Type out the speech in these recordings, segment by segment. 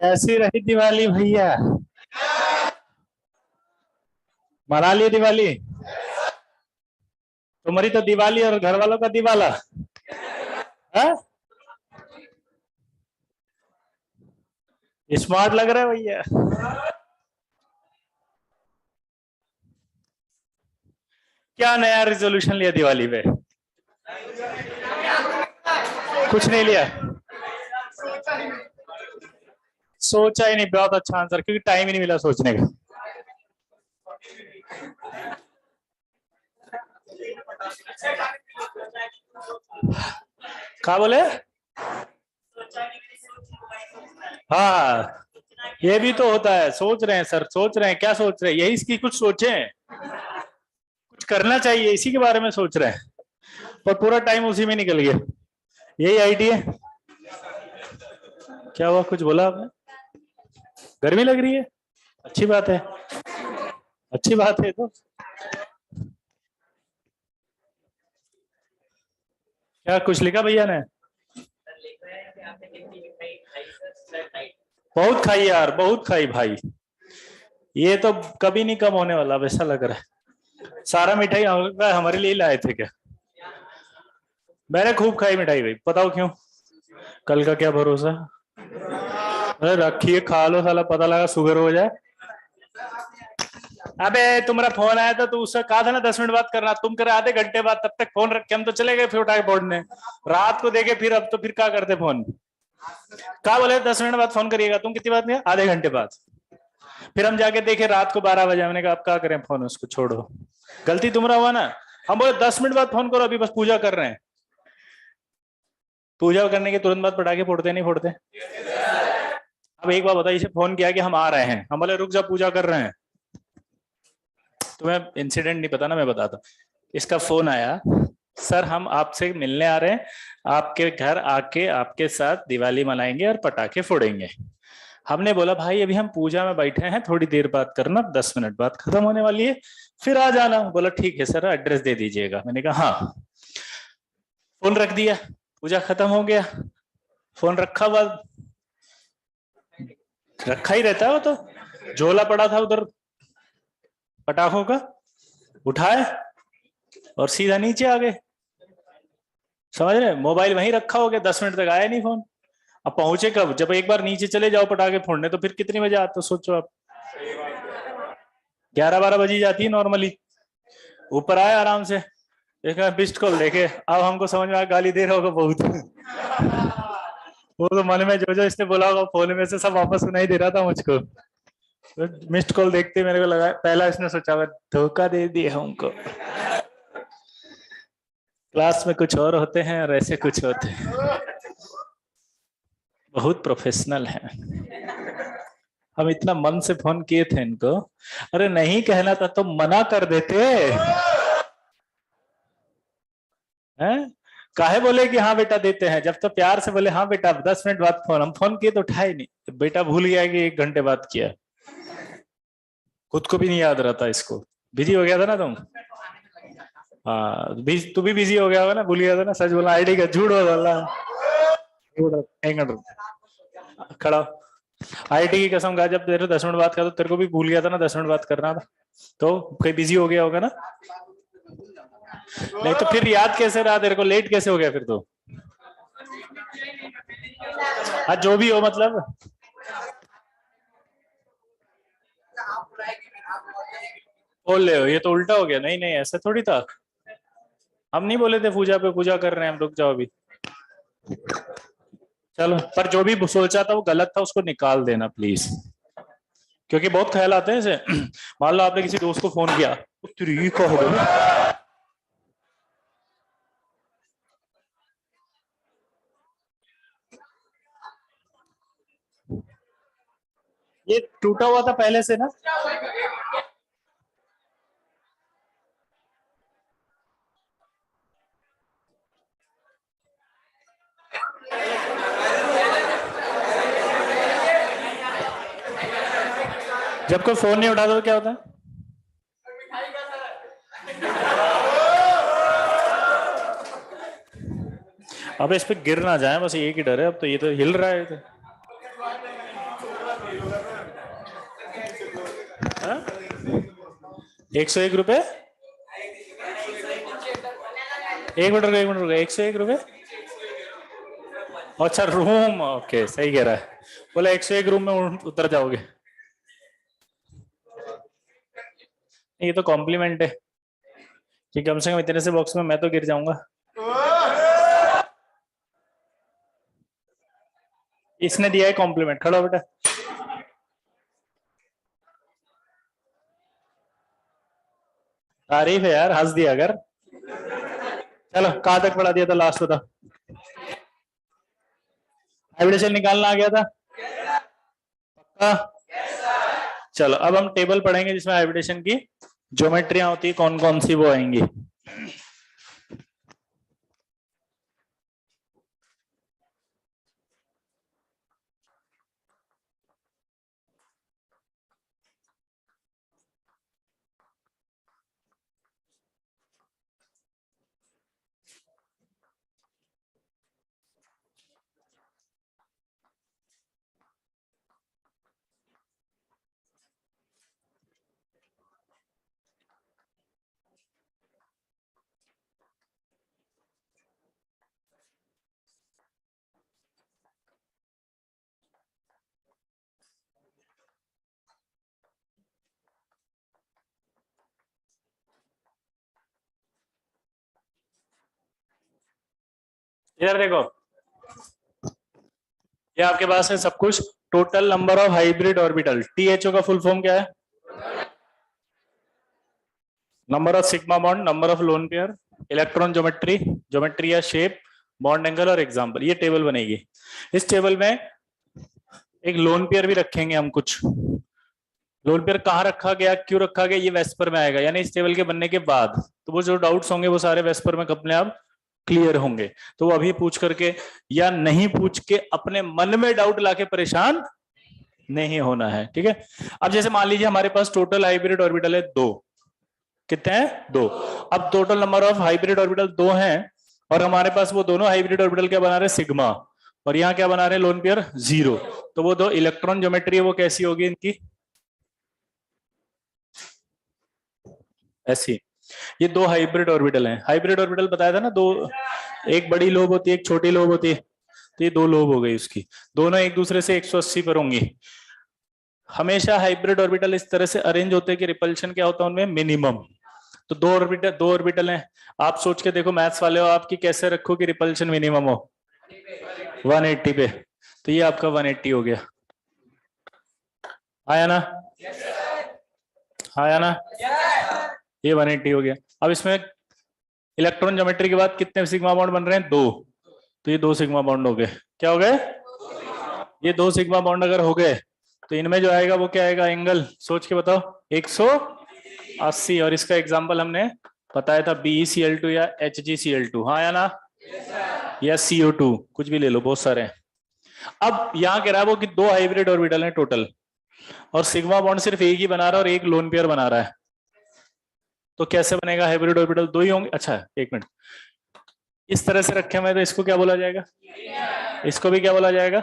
कैसी रही दिवाली भैया? मना लिए दिवाली? तुम्हारी तो दिवाली और घर वालों का दिवाला है। स्मार्ट लग रहा है भैया। क्या नया रिजोल्यूशन लिया दिवाली पे? कुछ नहीं लिया? सोचा ही नहीं। बहुत अच्छा आंसर, क्योंकि टाइम ही नहीं मिला सोचने का। क्या बोले? हाँ, ये भी तो होता है। सोच रहे हैं सर, सोच रहे हैं। क्या सोच रहे हैं? यही इसकी कुछ सोचें, कुछ करना चाहिए, इसी के बारे में सोच रहे हैं। पर पूरा टाइम उसी में निकल गया। यही आईडी है। क्या हुआ? कुछ बोला आपने? गर्मी लग रही है? अच्छी बात है, अच्छी बात है। तो क्या कुछ लिखा भैया ने? बहुत खाई यार, बहुत खाई भाई। ये तो कभी नहीं कम होने वाला, वैसा लग रहा है। सारा मिठाई हमारे लिए लाए थे क्या? मैंने खूब खाई मिठाई भाई, बताओ क्यों? कल का क्या भरोसा? अरे रखिए, खा लो, साला पता लगा शुगर हो जाए। अबे तुम्हारा फोन आया था तो उससे कहा था ना 10 मिनट बात करना, तुम करे आधे घंटे बाद। तब तक फोन रख के हम तो चले गए फिर उठा के पढ़ने। रात को देखे फिर, अब तो फिर क्या करते फोन? कहा बोले 10 मिनट बाद फोन करिएगा, तुम कितनी बात किया? आधे घंटे बाद। फिर हम जाके देखे रात को 12 बजे। हमने कहा अब क्या करें, फोन उसको छोड़ो। गलती तुम्हारा हुआ ना। हम बोले 10 मिनट बाद फोन करो, अभी बस पूजा कर रहे हैं। पूजा करने के तुरंत बाद पटाखे फोड़ते नहीं फोड़ते? अब एक बार बताइए, इसे फोन किया कि हम आ रहे हैं, हम बोले रुक जा पूजा कर रहे हैं। तुम्हें इंसिडेंट नहीं पता ना, मैं बताता हूँ। इसका फोन आया, सर हम आपसे मिलने आ रहे हैं, आपके घर आके आपके साथ दिवाली मनाएंगे और पटाखे फोड़ेंगे। हमने बोला भाई अभी हम पूजा में बैठे हैं, थोड़ी देर बात करना, 10 मिनट बाद खत्म होने वाली है, फिर आ जाना। बोला ठीक है सर, एड्रेस दे दीजिएगा। मैंने कहा हाँ। फोन रख दिया, पूजा खत्म हो गया। फोन रखा हुआ, रखा ही रहता है वो तो। झोला पड़ा था उधर पटाखों का, उठाए और सीधा नीचे आ गए। समझ रहे? मोबाइल वहीं रखा हो गया, 10 मिनट तक आया नहीं फोन। अब पहुंचे कब? जब एक बार नीचे चले जाओ पटाखे फोड़ने, तो फिर कितनी बजे आते हो सोचो आप? 11-12 बजी जाती है नॉर्मली। ऊपर आए आराम से, देखा मिस्ड कॉल देखे, अब हमको समझ में आया गाली दे रहा होगा बहुत। वो तो मन में जो जो इसने बोला होगा फोन में से सब वापस सुनाई दे रहा था मुझको। तो मिस्ड कॉल देखते मेरे को लगा पहला इसने सोचा धोखा दे दिया हमको। क्लास में कुछ और होते हैं और ऐसे कुछ होते हैं। बहुत प्रोफेशनल है। हम इतना मन से फोन किए थे इनको। अरे नहीं कहना था तो मना कर देते हैं। काहे बोले कि हाँ बेटा देते हैं, जब तो प्यार से बोले हाँ बेटा 10 मिनट बाद फोन। हम फोन किए तो उठाए नहीं, बेटा भूल गया कि 1 घंटे बाद किया। खुद को भी नहीं याद रहता इसको। बिजी हो गया था ना तुम? हाँ, तू भी बिजी हो गया होगा ना, भूल गया था ना। सच बोला आईडी का, झूठ बोला। खड़ा आईटी की कसम खा, जब तेरे 10 मिनट बात करता तो तेरे को भी भूल गया था ना 10 मिनट बात करना था। तो कहीं बिजी हो गया होगा ना। नहीं तो फिर याद कैसे रहा तेरे को? लेट कैसे हो गया फिर तो? हाँ जो भी हो मतलब। बोल ले हो, ये तो उल्टा हो गया। नहीं नहीं ऐसा थोड़ी था। हम नहीं बोले थे पूजा पे पूजा कर रहे हैं हम, रुक जाओ अभी। चलो, पर जो भी सोचा था वो गलत था, उसको निकाल देना प्लीज। क्योंकि बहुत ख्याल आते हैं इसे। मान लो आपने किसी दोस्त को फोन किया, तो हो गया। ये टूटा हुआ था पहले से ना। जब कोई फोन नहीं उठाता तो क्या होता है? अब इस पे गिर ना जाए, बस एक ही डर है। अब तो ये तो हिल रहा है तो। 101 रुपए, 1 मिनट रुको, 101 रुपए। अच्छा रूम, ओके सही कह रहा है, बोला 101 रूम में उतर जाओगे। ये तो कॉम्प्लीमेंट है कि कम से कम इतने से बॉक्स में मैं तो गिर जाऊंगा। इसने दिया है कॉम्प्लीमेंट, खड़ा हो बेटा। तारीफ है यार, हंस दिया अगर। चलो कहां तक पढ़ा दिया था लास्ट बता। हाइब्रिडेशन निकालना आ गया था पक्का। चलो अब हम टेबल पढ़ेंगे जिसमें हाइब्रिडेशन की ज्योमेट्रियां होती है, कौन कौन सी वो आएंगी। इधर देखो, ये आपके पास है सब कुछ। Total number of hybrid orbital, THO का फुल फॉर्म क्या है? Number of sigma bond, number of lone pair, electron geometry, geometry या शेप, बॉन्ड एंगल और एग्जाम्पल। ये टेबल बनेगी। इस टेबल में एक लोन पेयर भी रखेंगे हम कुछ। लोन पेयर कहाँ रखा गया, क्यों रखा गया, ये वेस्पर में आएगा, यानी इस टेबल के बनने के बाद। तो वो जो डाउट्स होंगे वो सारे वेस्पर में अपने आप क्लियर होंगे। तो वो अभी पूछ करके या नहीं पूछ के अपने मन में डाउट लाके परेशान नहीं होना है, ठीक है। अब जैसे मान लीजिए हमारे पास टोटल हाइब्रिड ऑर्बिटल है 2। कितने हैं? 2। अब total number of hybrid orbital 2 हैं और हमारे पास वो दोनों हाइब्रिड ऑर्बिटल क्या बना रहे हैं? सिग्मा। और यहाँ क्या बना रहे हैं? Lone pair 0। तो वो दो इलेक्ट्रॉन ज्योमेट्री है वो कैसी होगी इनकी? ऐसी। ये 2 हाइब्रिड ऑर्बिटल हैं। हाइब्रिड ऑर्बिटल बताया था ना, दो, एक बड़ी लोब होती है, एक छोटी लोब होती है। तो ये 2 लोब हो गई उसकी, दोनों एक दूसरे से 180 पर होंगी। हमेशा हाइब्रिड ऑर्बिटल इस तरह से अरेंज होते हैं कि रिपल्शन क्या होता है उनमें? मिनिमम। तो 2 ऑर्बिटल हैं। आप सोच के देखो, मैथ्स वाले हो, आपकी कैसे रखो कि रिपल्शन मिनिमम हो? 180 पे। तो ये आपका 180 हो गया। आया ना? आया ना? ये 180 हो गया। अब इसमें इलेक्ट्रॉन ज्योमेट्री के बाद कितने सिग्मा बॉन्ड बन रहे हैं? 2। तो ये 2 सिग्मा बॉन्ड हो गए। क्या हो गए? ये 2 सिग्मा बॉन्ड अगर हो गए तो इनमें जो आएगा वो क्या आएगा? एंगल सोच के बताओ। 180। और इसका एग्जांपल हमने बताया था BeCl2 या HgCl2। हाँ या ना? या CO2, कुछ भी ले लो, बहुत सारे हैं। अब यहाँ कह रहा है वो कि 2 हाइब्रिड ऑर्बिटल हैं टोटल, और सिग्मा बॉन्ड सिर्फ एक ही बना रहा है और एक लोन पेयर बना रहा है। तो कैसे बनेगा? हाइब्रिड ऑर्बिटल 2 ही होंगे। अच्छा एक मिनट, इस तरह से रखे हुए तो इसको क्या बोला जाएगा? इसको भी क्या बोला जाएगा?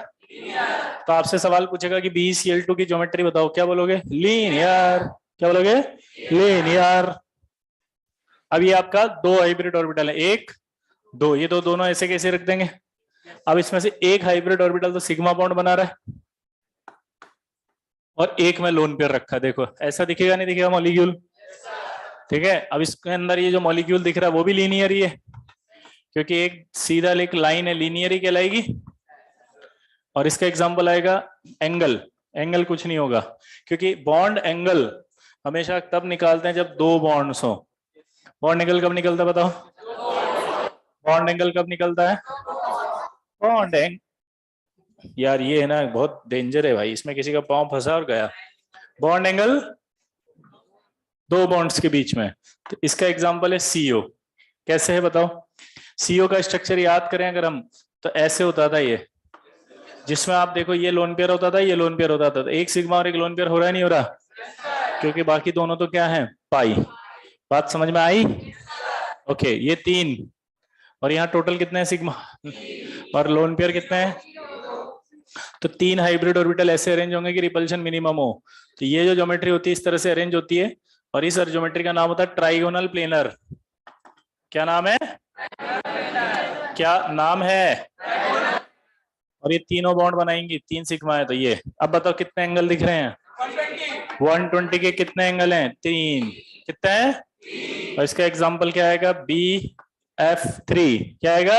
तो आपसे सवाल पूछेगा कि BeCl2 की ज्योमेट्री बताओ, क्या बोलोगे? लीनियर। क्या बोलोगे? लीनियर। अब ये आपका 2 हाइब्रिड ऑर्बिटल है, 1 2, ये दो दोनों ऐसे कैसे रख देंगे? अब इसमें से एक हाइब्रिड ऑर्बिटल तो सिग्मा बॉन्ड बना रहा है और एक में लोन पेयर रखा है। देखो ऐसा दिखेगा नहीं दिखेगा मॉलिक्यूल? ठीक है। अब इसके अंदर ये जो मॉलिक्यूल दिख रहा है वो भी लीनियर ही है, क्योंकि एक सीधा एक लाइन है, लीनियर ही कहलाएगी। और इसका एग्जांपल आएगा एंगल। एंगल कुछ नहीं होगा, क्योंकि बॉन्ड एंगल हमेशा तब निकालते हैं जब 2 बॉन्ड्स हो। बॉन्ड एंगल कब निकलता है बताओ? बॉन्ड एंगल कब निकलता है? बॉन्ड एंग यार ये है ना बहुत डेंजर है भाई, इसमें किसी का पांव फंसा और गया। बॉन्ड एंगल 2 बॉन्ड्स के बीच में। तो इसका एग्जांपल है CO। कैसे है बताओ? CO का स्ट्रक्चर याद करें अगर हम, तो ऐसे होता था ये, जिसमें आप देखो ये लोन पेयर होता था, ये लोन पेयर होता था। तो एक सिग्मा और एक लोन पेयर हो रहा है नहीं हो रहा? क्योंकि बाकी दोनों तो क्या है? पाई। बात समझ में आई? ओके, ये 3 और यहाँ टोटल कितने हैं सिग्मा और लोन पेयर कितने हैं? तो 3 हाइब्रिड ऑर्बिटल ऐसे अरेंज होंगे कि रिपल्शन मिनिमम हो। तो ये जो ज्योमेट्री होती है इस तरह से अरेंज होती है और इस ज्योमेट्री का नाम होता है ट्राइगोनल प्लेनर। क्या नाम है? क्या नाम है? और ये तीनों बॉन्ड बनाएंगी, 3 सिग्मा है। तो ये अब बताओ कितने एंगल दिख रहे हैं? 120 के कितने एंगल हैं? 3। कितने हैं? और इसका एग्जांपल क्या आएगा? BF3। क्या आएगा?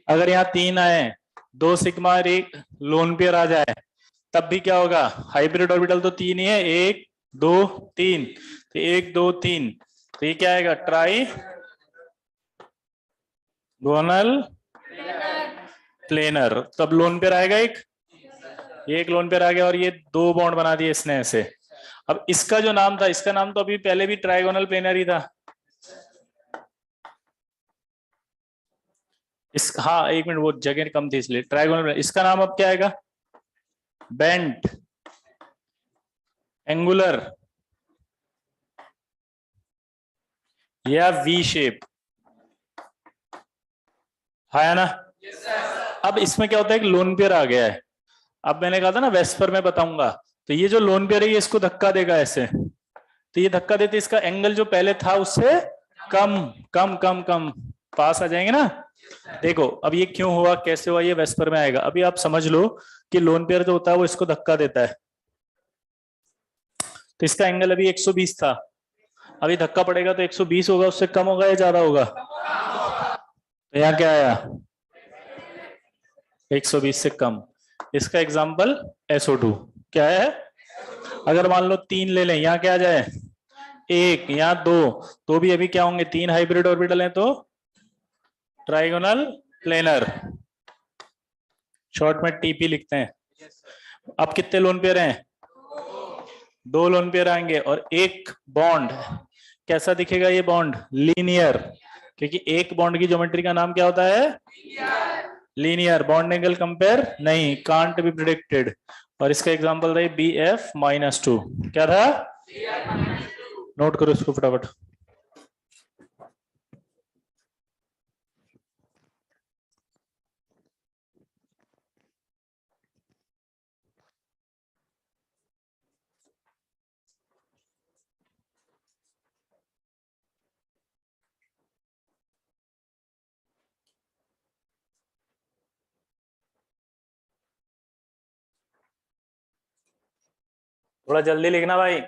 अगर यहाँ 3 आए, 2 सिग्मा और एक लोन पेयर आ जाए, तब भी क्या होगा? हाइब्रिड ऑर्बिटल तो 3 ही है, 1 2 3। तो 1 2 3, तो ये क्या आएगा? Trigonal planar. तब लोन पेयर आएगा एक, ये एक लोन पेयर आ गया और ये 2 बॉन्ड बना दिए इसने ऐसे। अब इसका जो नाम था, इसका नाम तो अभी पहले भी ट्राइगोनल प्लेनर ही था। इस हाँ, एक मिनट, वो जगह कम थी इसलिए ट्राइगोनल। इसका नाम अब क्या आएगा? बेंट, एंगुलर या वी शेप। है ना? अब इसमें क्या होता है? एक लोन पेयर आ गया है। अब मैंने कहा था ना वेस्पर में बताऊंगा, तो ये जो लोन पेयर है ये इसको धक्का देगा ऐसे। तो ये धक्का देते इसका एंगल जो पहले था उससे कम कम कम कम पास आ जाएंगे ना। देखो अब ये क्यों हुआ, कैसे हुआ, ये वेस्पर में आएगा। अभी आप समझ लो कि लोन पेयर जो होता है वो इसको धक्का देता है, तो इसका एंगल अभी 120 था। अभी धक्का पड़ेगा तो 120 होगा, उससे कम होगा या ज्यादा होगा? तो यहाँ क्या आया? 120 से कम। इसका एग्जाम्पल SO2। क्या है? अगर मान लो 3 ले लें, यहाँ क्या आ जाए? 1, यहाँ 2, तो भी अभी क्या होंगे? 3 हाइब्रिड ऑर्बिटल हैं, तो ट्राइगोनल प्लेनर, शॉर्ट में TP लिखते हैं। अब कितने लोन पेयर हैं? 2 लोन पेयर आएंगे और एक बॉन्ड। कैसा दिखेगा ये बॉन्ड? लीनियर, क्योंकि एक बॉन्ड की ज्योमेट्री का नाम क्या होता है? लीनियर। बॉन्ड एंगल कंपेयर नहीं, कांट बी प्रिडिक्टेड। और इसका एग्जांपल था BF-2। क्या था? नोट करो इसको फटाफट। थोड़ा जल्दी लिखना भाई।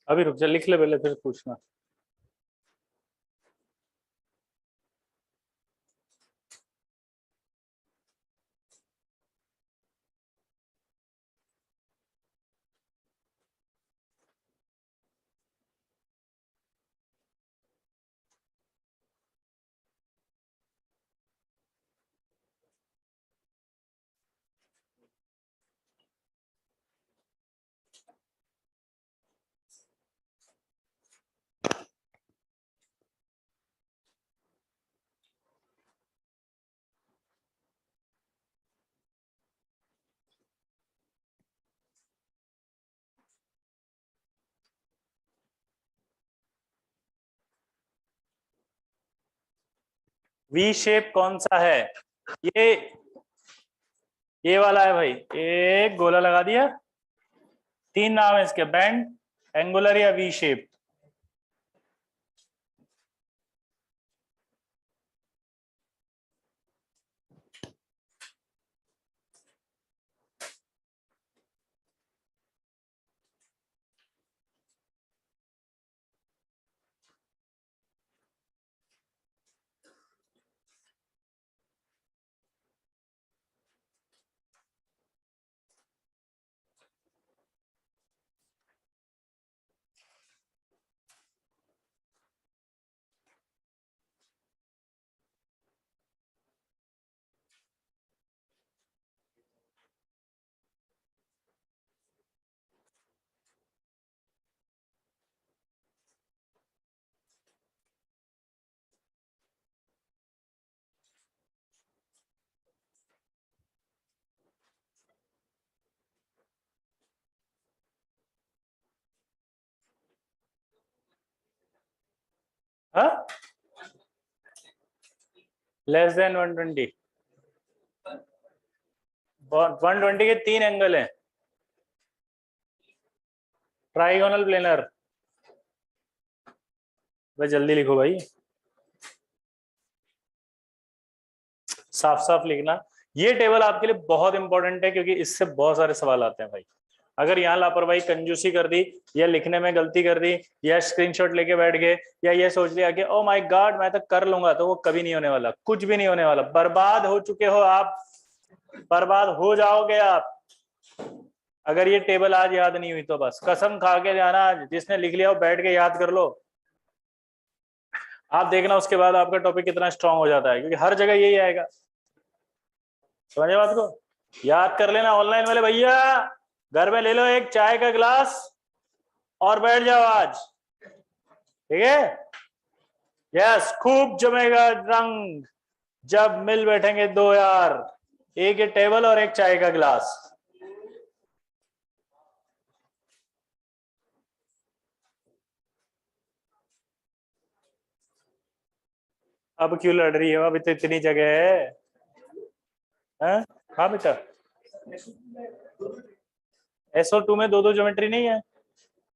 अभी रुक जा, लिख ले पहले फिर पूछना। वी शेप कौन सा है? ये ये वाला है भाई। एक गोला लगा दिया, तीन नाम है इसके, बैंड, एंगुलर या वी शेप। हाँ, लेस देन 120। 120 के तीन एंगल हैं। Trigonal planar. भाई जल्दी लिखो भाई, साफ साफ लिखना। ये टेबल आपके लिए बहुत इंपॉर्टेंट है क्योंकि इससे बहुत सारे सवाल आते हैं भाई। अगर यहाँ लापरवाही, कंजूसी कर दी, या लिखने में गलती कर दी, या स्क्रीनशॉट लेके बैठ गए, या ये सोच लिया कि ओ माय गॉड मैं तो कर लूंगा, तो वो कभी नहीं होने वाला, कुछ भी नहीं होने वाला। बर्बाद हो चुके हो आप, बर्बाद हो जाओगे आप अगर ये टेबल आज याद नहीं हुई तो। बस कसम खा के जाना, जिसने लिख लिया वो बैठ के याद कर लो। आप देखना उसके बाद आपका टॉपिक कितना स्ट्रांग हो जाता है, क्योंकि हर जगह यही आएगा। समझे बात को? याद कर लेना। ऑनलाइन वाले भैया घर में ले लो एक चाय का गिलास और बैठ जाओ आज, ठीक है? यस, खूब जमेगा रंग जब मिल बैठेंगे दो यार, एक ये टेबल और एक चाय का गिलास। अब क्यों लड़ रही हो? अभी तो इतनी जगह है। हाँ हाँ बेटा, SO2 में दो दो ज्योमेट्री नहीं है,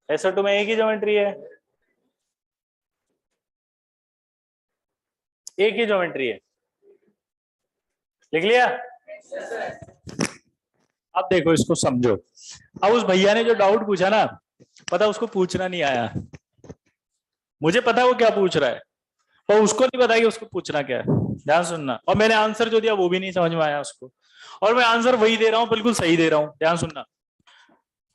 SO2 में एक ही ज्योमेट्री है, एक ही ज्योमेट्री है। लिख लिया? अब देखो इसको समझो। अब उस भैया ने जो डाउट पूछा ना, पता उसको पूछना नहीं आया। मुझे पता है वो क्या पूछ रहा है, और उसको नहीं पता कि उसको पूछना क्या है। ध्यान सुनना। और मैंने आंसर जो दिया वो भी नहीं समझ में आया उसको, और मैं आंसर वही दे रहा हूं, बिल्कुल सही दे रहा हूं। ध्यान सुनना।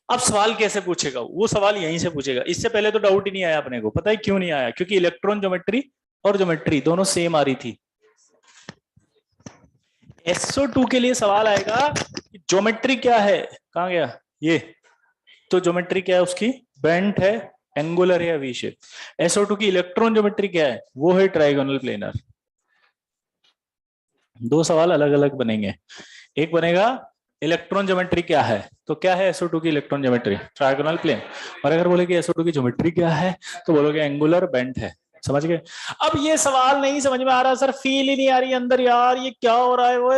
अब सवाल कैसे पूछेगा वो? सवाल यहीं से पूछेगा। इससे पहले तो डाउट ही नहीं आया अपने को। पता है क्यों नहीं आया? क्योंकि इलेक्ट्रॉन ज्योमेट्री और ज्योमेट्री दोनों सेम आ रही थी। SO2 के लिए सवाल आएगा कि ज्योमेट्री क्या है। कहां गया ये? तो ज्योमेट्री क्या है उसकी? बेंट है, एंगुलर है, वी शेप। SO2 की इलेक्ट्रॉन ज्योमेट्री क्या है? वो है ट्राइगोनल प्लेनर। दो सवाल अलग अलग बनेंगे। एक बनेगा इलेक्ट्रॉन ज्योमेट्री क्या है, तो क्या है SO2 की इलेक्ट्रॉन ज्योमेट्री? Trigonal plane. और अगर बोले कि SO2 की ज्योमेट्री क्या है, तो बोलोगे एंगुलर बेंट है। समझ गए? अब ये सवाल नहीं समझ में आ रहा सर, फील ही नहीं आ रही अंदर यार, ये क्या हो रहा है? वो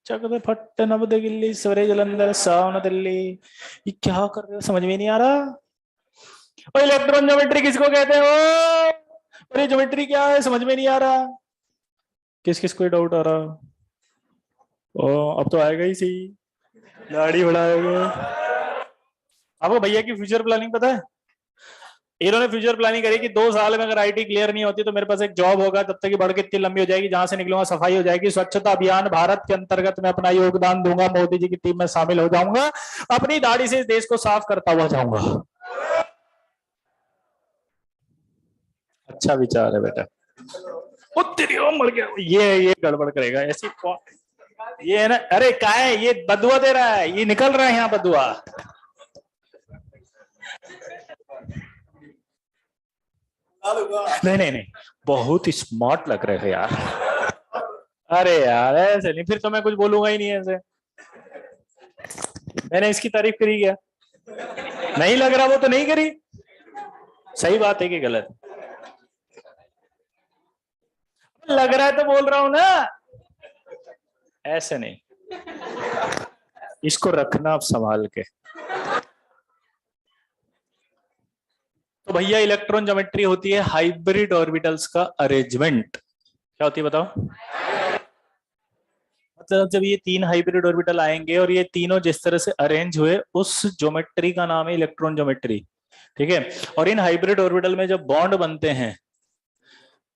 चक दे फट नब दे गिल्ली सवरे जलंधर सावन दिल्ली, ये क्या कर रहे हो? समझ में नहीं आ रहा। और इलेक्ट्रॉन ज्योमेट्री किसको कहते हैं? और ये ज्योमेट्री क्या है समझ में नहीं आ रहा। किस किस को डाउट आ रहा? ओ अब तो आएगा ही सही, दाढ़ी बढ़ाएगा। आपको भैया की फ्यूचर प्लानिंग पता है? इन्होंने फ्यूचर प्लानिंग करी कि 2 साल में अगर IT क्लियर नहीं होती तो मेरे पास एक जॉब होगा, तब तक की बढ़ के इतनी लंबी हो जाएगी, जहां से निकलूंगा सफाई हो जाएगी, स्वच्छता अभियान भारत के अंतर्गत मैं अपना योगदान दूंगा, मोदी जी की टीम में शामिल हो जाऊंगा, अपनी दाढ़ी से इस देश को साफ करता हुआ जाऊंगा। अच्छा विचार है बेटा। मर गया ये गड़बड़ करेगा ऐसी कौन? ये है ना, अरे क्या है ये? बदुआ दे रहा है, ये निकल रहा है यहाँ बदुआ। नहीं नहीं नहीं, बहुत स्मार्ट लग रहे हो यार। अरे यार ऐसे नहीं, फिर तो मैं कुछ बोलूंगा ही नहीं ऐसे। मैंने इसकी तारीफ करी क्या? नहीं लग रहा वो तो नहीं करी। सही बात है कि गलत? लग रहा है तो बोल रहा हूं ना, ऐसे नहीं, इसको रखना आप संभाल के। तो भैया इलेक्ट्रॉन ज्योमेट्री होती है हाइब्रिड ऑर्बिटल्स का अरेंजमेंट। क्या होती है बताओ? मतलब जब ये तीन हाइब्रिड ऑर्बिटल आएंगे और ये तीनों जिस तरह से अरेंज हुए, उस ज्योमेट्री का नाम है इलेक्ट्रॉन ज्योमेट्री। ठीक है। और इन हाइब्रिड ऑर्बिटल में जब बॉन्ड बनते हैं,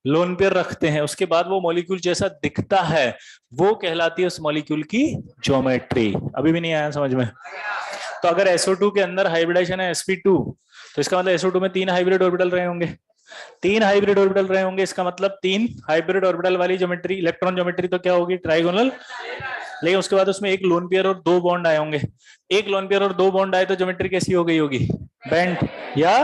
लोन पेयर रखते हैं, उसके बाद वो मॉलिक्यूल जैसा दिखता है, वो कहलाती है उस मॉलिक्यूल की ज्योमेट्री। अभी भी नहीं आया समझ में? तो अगर SO2 के अंदर हाइब्रिडाइजेशन है sp2, तो इसका मतलब SO2 में तीन हाइब्रिड ऑर्बिटल रहे होंगे। तीन हाइब्रिड ऑर्बिटल रहे होंगे, इसका मतलब तीन हाइब्रिड ऑर्बिटल वाली ज्योमेट्री, इलेक्ट्रॉन ज्योमेट्री तो क्या होगी? ट्राइगोनल। लेकिन उसके बाद उसमें एक लोन पेयर और दो बॉन्ड आए होंगे। एक लोन पेयर और दो बॉन्ड आए तो ज्योमेट्री कैसी हो गई होगी? बेंट या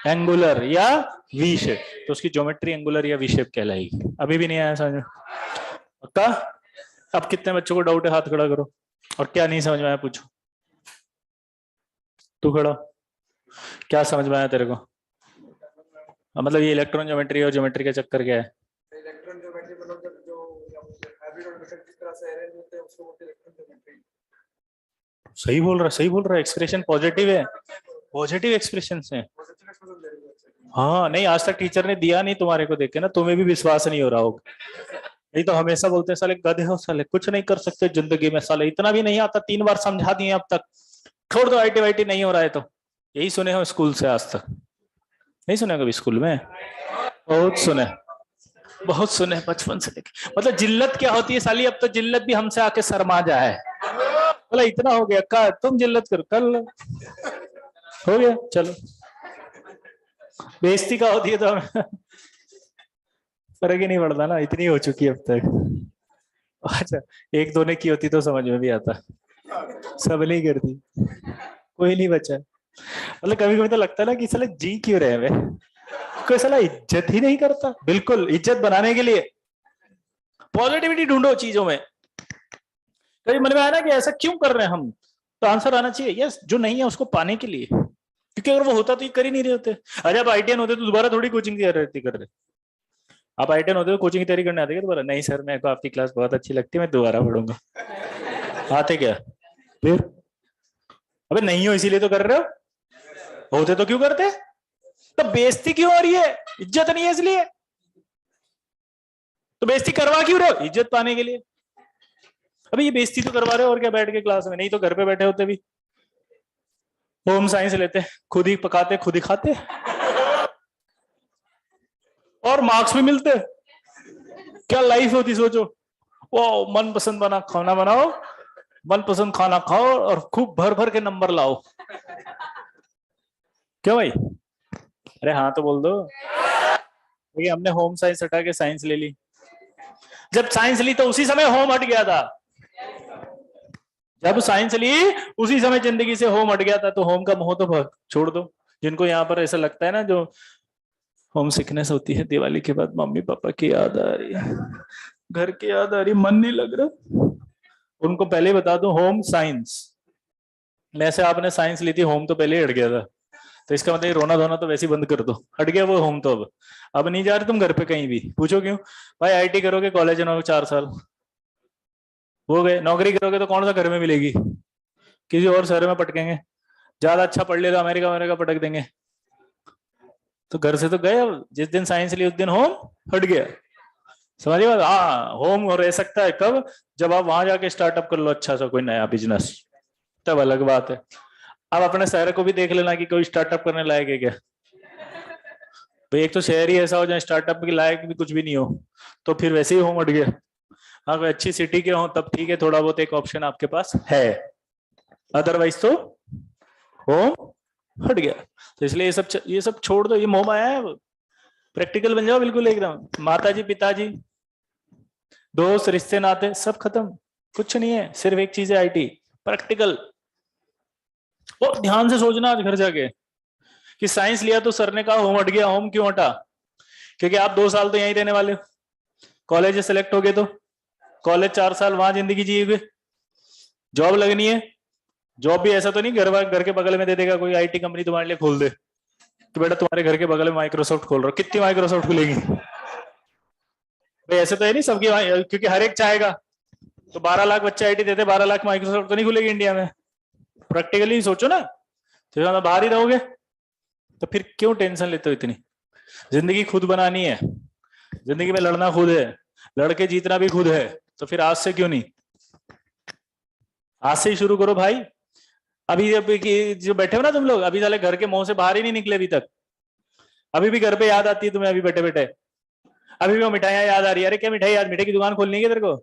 एंगुलर या वी शेप। तो उसकी ज्योमेट्री एंगुलर या वी शेप कहलाएगी। अभी भी नहीं आया समझ में? पक्का? अब कितने बच्चों को डाउट है हाथ खड़ा करो। और क्या नहीं समझ में आया पूछो। तू खड़ा, क्या समझ में आया तेरे को? मतलब ये इलेक्ट्रॉन ज्योमेट्री और ज्योमेट्री का चक्कर क्या है? इलेक्ट्रॉन ज्योमेट्री मतलब जो हाइब्रिड ऑर्बिटल किस तरह से अरेंज होते हैं उसको बोलते हैं इलेक्ट्रॉन ज्योमेट्री। सही बोल रहा, सही बोल रहा, एक्सप्रेशन पॉजिटिव है, पॉजिटिव एक्सप्रेशन है। हाँ नहीं, आज तक टीचर ने दिया नहीं तुम्हारे को देख के ना, तुम्हें भी विश्वास नहीं हो रहा होगा। नहीं तो हमेशा बोलते हैं साले गधे हो, साले कुछ नहीं कर सकते जिंदगी में, साले इतना भी नहीं आता, 3 बार समझा दिए अब तक, छोड़ दो, आईटी वाईटी नहीं हो रहा है। तो यही सुने हो स्कूल से आज तक? नहीं सुने कभी स्कूल में? बहुत सुने, बहुत सुने बचपन से लेके। मतलब जिल्लत क्या होती है साली, अब तो जिल्लत भी हमसे आके शर्मा जाए। बोला इतना हो गया का, तुम जिल्लत करो, कल हो गया चलो। बेइज्जती का होती है तो हमें फर्क ही नहीं पड़ता ना, इतनी हो चुकी है अब तक। अच्छा, एक दो ने की होती तो समझ में भी आता, सब नहीं करती, कोई नहीं बचा। मतलब कभी कभी तो लगता है ना कि साले जी क्यों रहे हमें, कोई साला इज्जत ही नहीं करता। बिल्कुल इज्जत बनाने के लिए पॉजिटिविटी ढूंढो चीजों में। कभी मन में आया ना कि ऐसा क्यों कर रहे हैं हम, तो आंसर आना चाहिए यस, जो नहीं है उसको पाने के लिए। क्योंकि अगर वो होता तो ये कर ही नहीं रहे होते। अरे आप ITN होते तो दोबारा थोड़ी कोचिंग की रहती कर रहे। आप ITN होते तो कोचिंग की तैयारी करने आते क्या दोबारा? नहीं सर, मेरे को आपकी क्लास बहुत अच्छी लगती है, मैं दोबारा पढ़ूंगा। आते क्या फिर? अबे नहीं हो इसीलिए तो कर रहे हो, होते तो क्यों करते? तो बेइज्जती क्यों हो रही है? इज्जत नहीं है इसलिए। तो बेइज्जती करवा क्यों रहे हो? इज्जत पाने के लिए। अबे ये बेइज्जती तो करवा रहे हो और क्या बैठ के क्लास में, नहीं तो घर पे बैठे होते भी होम साइंस लेते, खुद ही पकाते खुद ही खाते और मार्क्स भी मिलते। क्या लाइफ होती सोचो। वो मन पसंद बना खाना बनाओ, मन पसंद खाना खाओ और खूब भर भर के नंबर लाओ। क्यों भाई? अरे हाँ तो बोल दो। देखिए हमने होम साइंस हटा के साइंस ले ली। जब साइंस ली तो उसी समय होम हट गया था। जब साइंस ली उसी समय जिंदगी से होम हट गया था। तो होम का मोह तो छोड़ दो। जिनको यहाँ पर ऐसा लगता है ना, जो होम सिकनेस होती है दिवाली के बाद, मम्मी पापा की याद आ रही है, घर की याद आ रही, मन नहीं लग रहा, उनको पहले बता दो होम साइंस। वैसे आपने साइंस ली थी, होम तो पहले ही हट गया था। तो इसका मतलब रोना धोना तो वैसे ही बंद कर दो, हट गया वो होम तो। अब नहीं जा रहे तुम घर पे कहीं भी। पूछो क्यों? भाई IT करोगे, कॉलेज में 4 साल हो गए, नौकरी करोगे तो कौन सा घर में मिलेगी, किसी और शहर में पटकेंगे। ज्यादा अच्छा पढ़ लिया तो अमेरिका अमेरिका पटक देंगे। तो घर से तो गए। अब जिस दिन साइंस ली उस दिन होम हट गया। समझिए बात? हाँ होम रह सकता है कब? जब आप वहां जाके स्टार्टअप कर लो अच्छा सा कोई नया बिजनेस, तब अलग बात है। अब अपने शहर को भी देख लेना कि कोई स्टार्टअप करने लायक है क्या। तो एक तो शहर ही ऐसा हो जहाँ स्टार्टअप के लायक भी कुछ भी नहीं हो, तो फिर वैसे ही होम हट गया। हाँ कोई अच्छी सिटी के हो तब ठीक है, थोड़ा बहुत एक ऑप्शन आपके पास है, अदरवाइज तो होम हट गया। तो इसलिए ये सब छोड़ दो, ये मोह माया है। प्रैक्टिकल बन जाओ बिल्कुल एकदम। माता जी पिताजी दोस्त रिश्ते नाते सब खत्म, कुछ नहीं है, सिर्फ एक चीज है IT प्रैक्टिकल। और ध्यान से सोचना आज घर जाके कि साइंस लिया तो सर ने कहा होम हट गया, होम क्यों हटा? क्योंकि आप 2 साल तो यहीं रहने वाले हो, कॉलेज सेलेक्ट हो गए तो कॉलेज 4 साल वहां जिंदगी जिएगे, जॉब लगनी है। जॉब भी ऐसा तो नहीं घर के बगल में दे देगा कोई IT कंपनी तुम्हारे लिए खोल दे कि बेटा तुम्हारे घर के बगल में माइक्रोसॉफ्ट खोल रहा हो, कितनी माइक्रोसॉफ्ट खुलेगी? भाई ऐसे तो है नहीं सबकी, क्योंकि हर एक चाहेगा। तो 12 लाख बच्चे आईटी देते, 12 लाख माइक्रोसॉफ्ट तो नहीं खुलेगी इंडिया में। प्रैक्टिकली सोचो ना, तो ज्यादा बाहर ही रहोगे। तो फिर क्यों टेंशन लेते हो इतनी? जिंदगी खुद बनानी है, जिंदगी में लड़ना खुद है, लड़के जीतना भी खुद है। तो फिर आज से क्यों नहीं, आज से ही शुरू करो भाई। अभी अभी जो बैठे हो ना तुम लोग, अभी साले घर के मुंह से बाहर ही नहीं निकले अभी तक। अभी भी घर पे याद आती है तुम्हें, अभी बैठे बैठे अभी भी वो मिठाइयां याद आ रही है। अरे क्या मिठाई याद, मिठाई की दुकान खोलनी है तेरे को?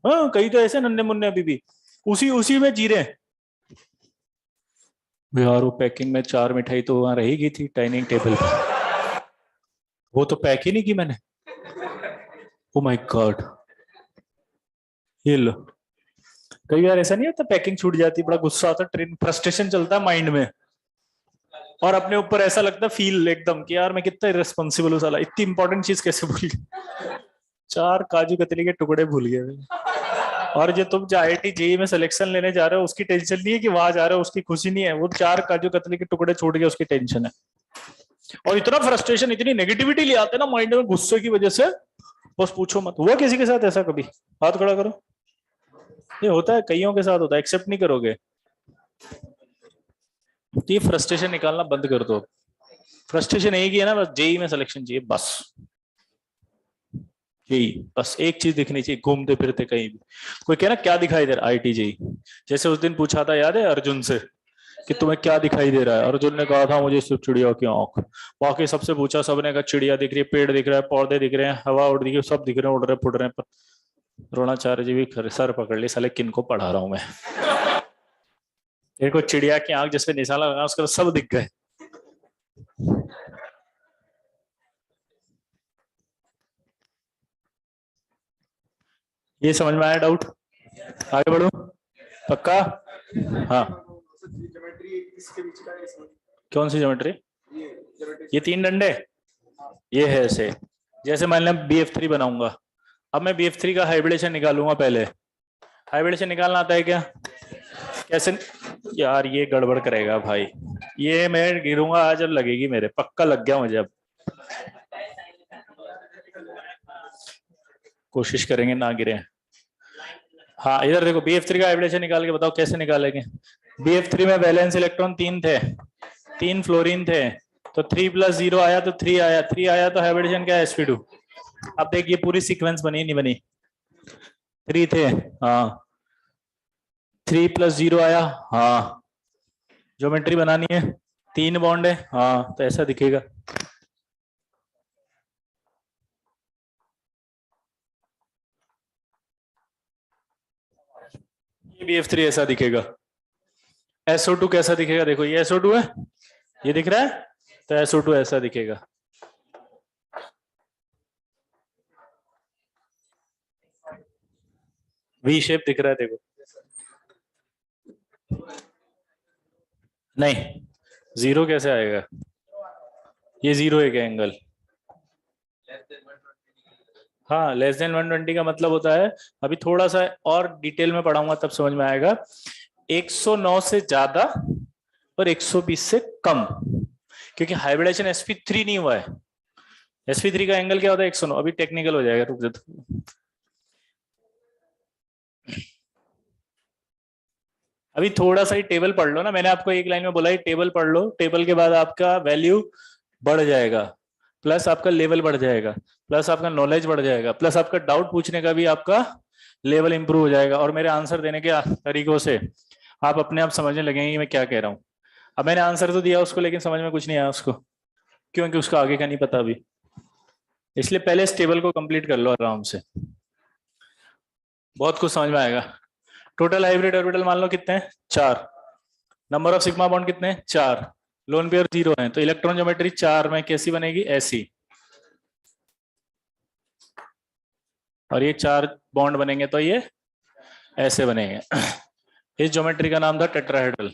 हाँ, कई तो ऐसे नन्हे मुन्ने अभी भी उसी उसी में जी रहे हैं। यार वो पैकिंग में 4 मिठाई तो वहां रहेगी थी डाइनिंग टेबल पे, वो तो पैक ही नहीं की मैंने। ओ माय गॉड, ये लो। कई बार ऐसा नहीं होता, पैकिंग छूट जाती, बड़ा गुस्सा आता, ट्रेन फ्रस्ट्रेशन चलता है माइंड में, और अपने ऊपर ऐसा लगता फील एकदम कि यार मैं कितना इरेस्पॉन्सिबल हूँ साला, इतनी इंपॉर्टेंट चीज कैसे भूल गया। 4 काजू कतली के टुकड़े भूल गए मैं। और जो तुम जो आईआईटी जेई में सिलेक्शन लेने जा रहे हो उसकी टेंशन नहीं है कि वहां जा रहे हो, उसकी खुशी नहीं है, वो 4 काजू कतली के टुकड़े छूट गए उसकी टेंशन है। और इतना फ्रस्ट्रेशन, इतनी नेगेटिविटी ले आते हैं ना माइंड में गुस्से की वजह से, बस पूछो मत। हुआ किसी के साथ ऐसा कभी? हाथ खड़ा करो। ये होता है, कईयों के साथ होता है, एक्सेप्ट नहीं करोगे। तो ये फ्रस्ट्रेशन निकालना बंद कर दो। फ्रस्ट्रेशन एक ही है ना, बस जेई में सिलेक्शन चाहिए बस, यही बस एक चीज दिखनी चाहिए, घूमते फिरते कहीं भी। कोई कह ना क्या दिखाई दे रहा, आईटी जेई। जैसे उस दिन पूछा था, याद है अर्जुन से, कि तुम्हें क्या दिखाई दे रहा है? अर्जुन ने कहा था मुझे सिर्फ चिड़िया की आंख। बाकी सबसे पूछा, सबने कहा चिड़िया दिख रही है, पेड़ दिख रहा है, पौधे दिख रहे हैं, हवा उड़ रही है, सब दिख रहे हैं, उड़ रहे फुड़ रहे हैं। पर द्रोणाचार्य जी भी सर पकड़ ली, साले किन को पढ़ा रहा हूं मैं? तेरे को चिड़िया की आंख जिसपे निशाना लगा उसका तो सब दिख गए। ये समझ में आया डाउट? आगे बढ़ो, पक्का? हाँ। ज्योमेट्री इसके बीच का ये समझ, कौन सी ज्योमेट्री? ये ज्योमेट्री। ये 3 डंडे, ये है ऐसे। जैसे मान लें BF3 बनाऊंगा, अब मैं BF3 का हाइब्रिडेशन निकालूंगा पहले। हाइब्रिडेशन निकालना आता है क्या? कैसे? यार ये गड़बड़ करेगा भाई, ये मैं गिरूंगा आज, अब लगेगी मेरे, पक्का लग गया मुझे अब। कोशिश करेंगे ना गिरे। हाँ इधर देखो, BF3 का हाइब्रिडेशन निकाल के बताओ कैसे निकालेंगे। BF3 में वैलेंस इलेक्ट्रॉन 3 थे, 3 फ्लोरीन थे, तो 3 + 0 आया तो 3 आया, 3 आया तो हाइब्रिडेशन क्या है? sp2। अब देखिए पूरी सीक्वेंस बनी नहीं बनी? 3 थे, हाँ, 3 + 0 आया, हाँ, ज्योमेट्री बनानी है, 3 बॉन्ड है, हाँ, तो ऐसा दिखेगा। ये BF3 ऐसा दिखेगा। SO2 कैसा दिखेगा? देखो ये SO2 है, ये दिख रहा है, तो SO2 ऐसा दिखेगा। V शेप दिख रहा है देखो। नहीं, 0 कैसे आएगा? ये 0 है क्या एंगल? हाँ, <120 का मतलब होता है, अभी थोड़ा सा और डिटेल में पढ़ाऊंगा तब समझ में आएगा, 109 से ज्यादा और 120 से कम। क्योंकि हाइब्रिडेशन sp3 नहीं हुआ है। sp3 का एंगल क्या होता है? 109। अभी टेक्निकल हो जाएगा, रुक जाओ। अभी थोड़ा सा ही टेबल पढ़ लो ना, मैंने आपको एक लाइन में बोला ही टेबल पढ़ लो, टेबल के बाद आपका वैल्यू बढ़ जाएगा, प्लस आपका लेवल बढ़ जाएगा, प्लस आपका नॉलेज बढ़ जाएगा, प्लस आपका डाउट पूछने का भी आपका लेवल इंप्रूव हो जाएगा, और मेरे आंसर देने के तरीकों से आप अपने आप समझने लगेंगे कि मैं क्या कह रहा हूँ। अब मैंने आंसर तो दिया उसको, लेकिन समझ में कुछ नहीं आया उसको, क्योंकि उसका आगे का नहीं पता अभी। इसलिए पहले इस टेबल को कंप्लीट कर लो आराम से, बहुत कुछ समझ में आएगा। टोटल हाइब्रिड ऑर्बिटल मान लो कितने हैं? 4। नंबर ऑफ सिग्मा बॉन्ड कितने हैं? 4। लोन पेयर 0 है, तो इलेक्ट्रॉन ज्योमेट्री 4 में कैसी बनेगी? ऐसी। और ये 4 बॉन्ड बनेंगे तो ये ऐसे बनेंगे। इस ज्योमेट्री का नाम था टेट्राहेड्रल।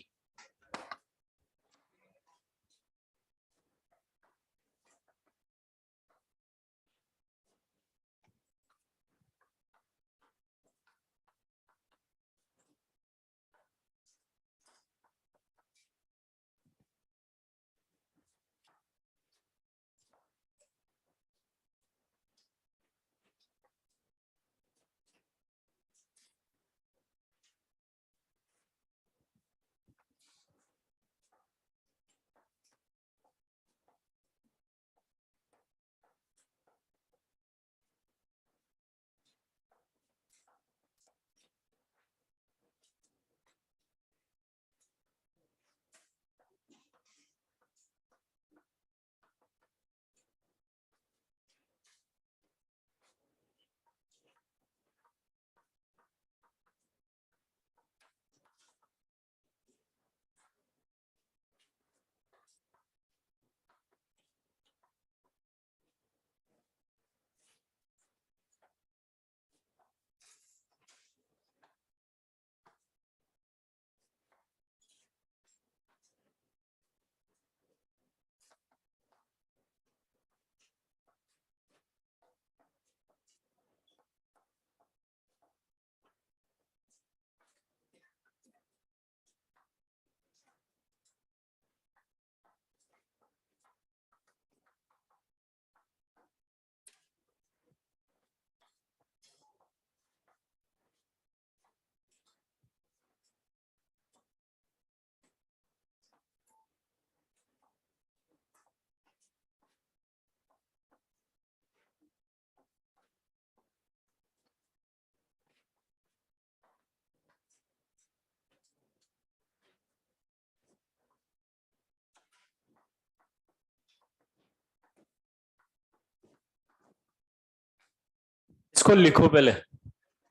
इसको लिखो पहले,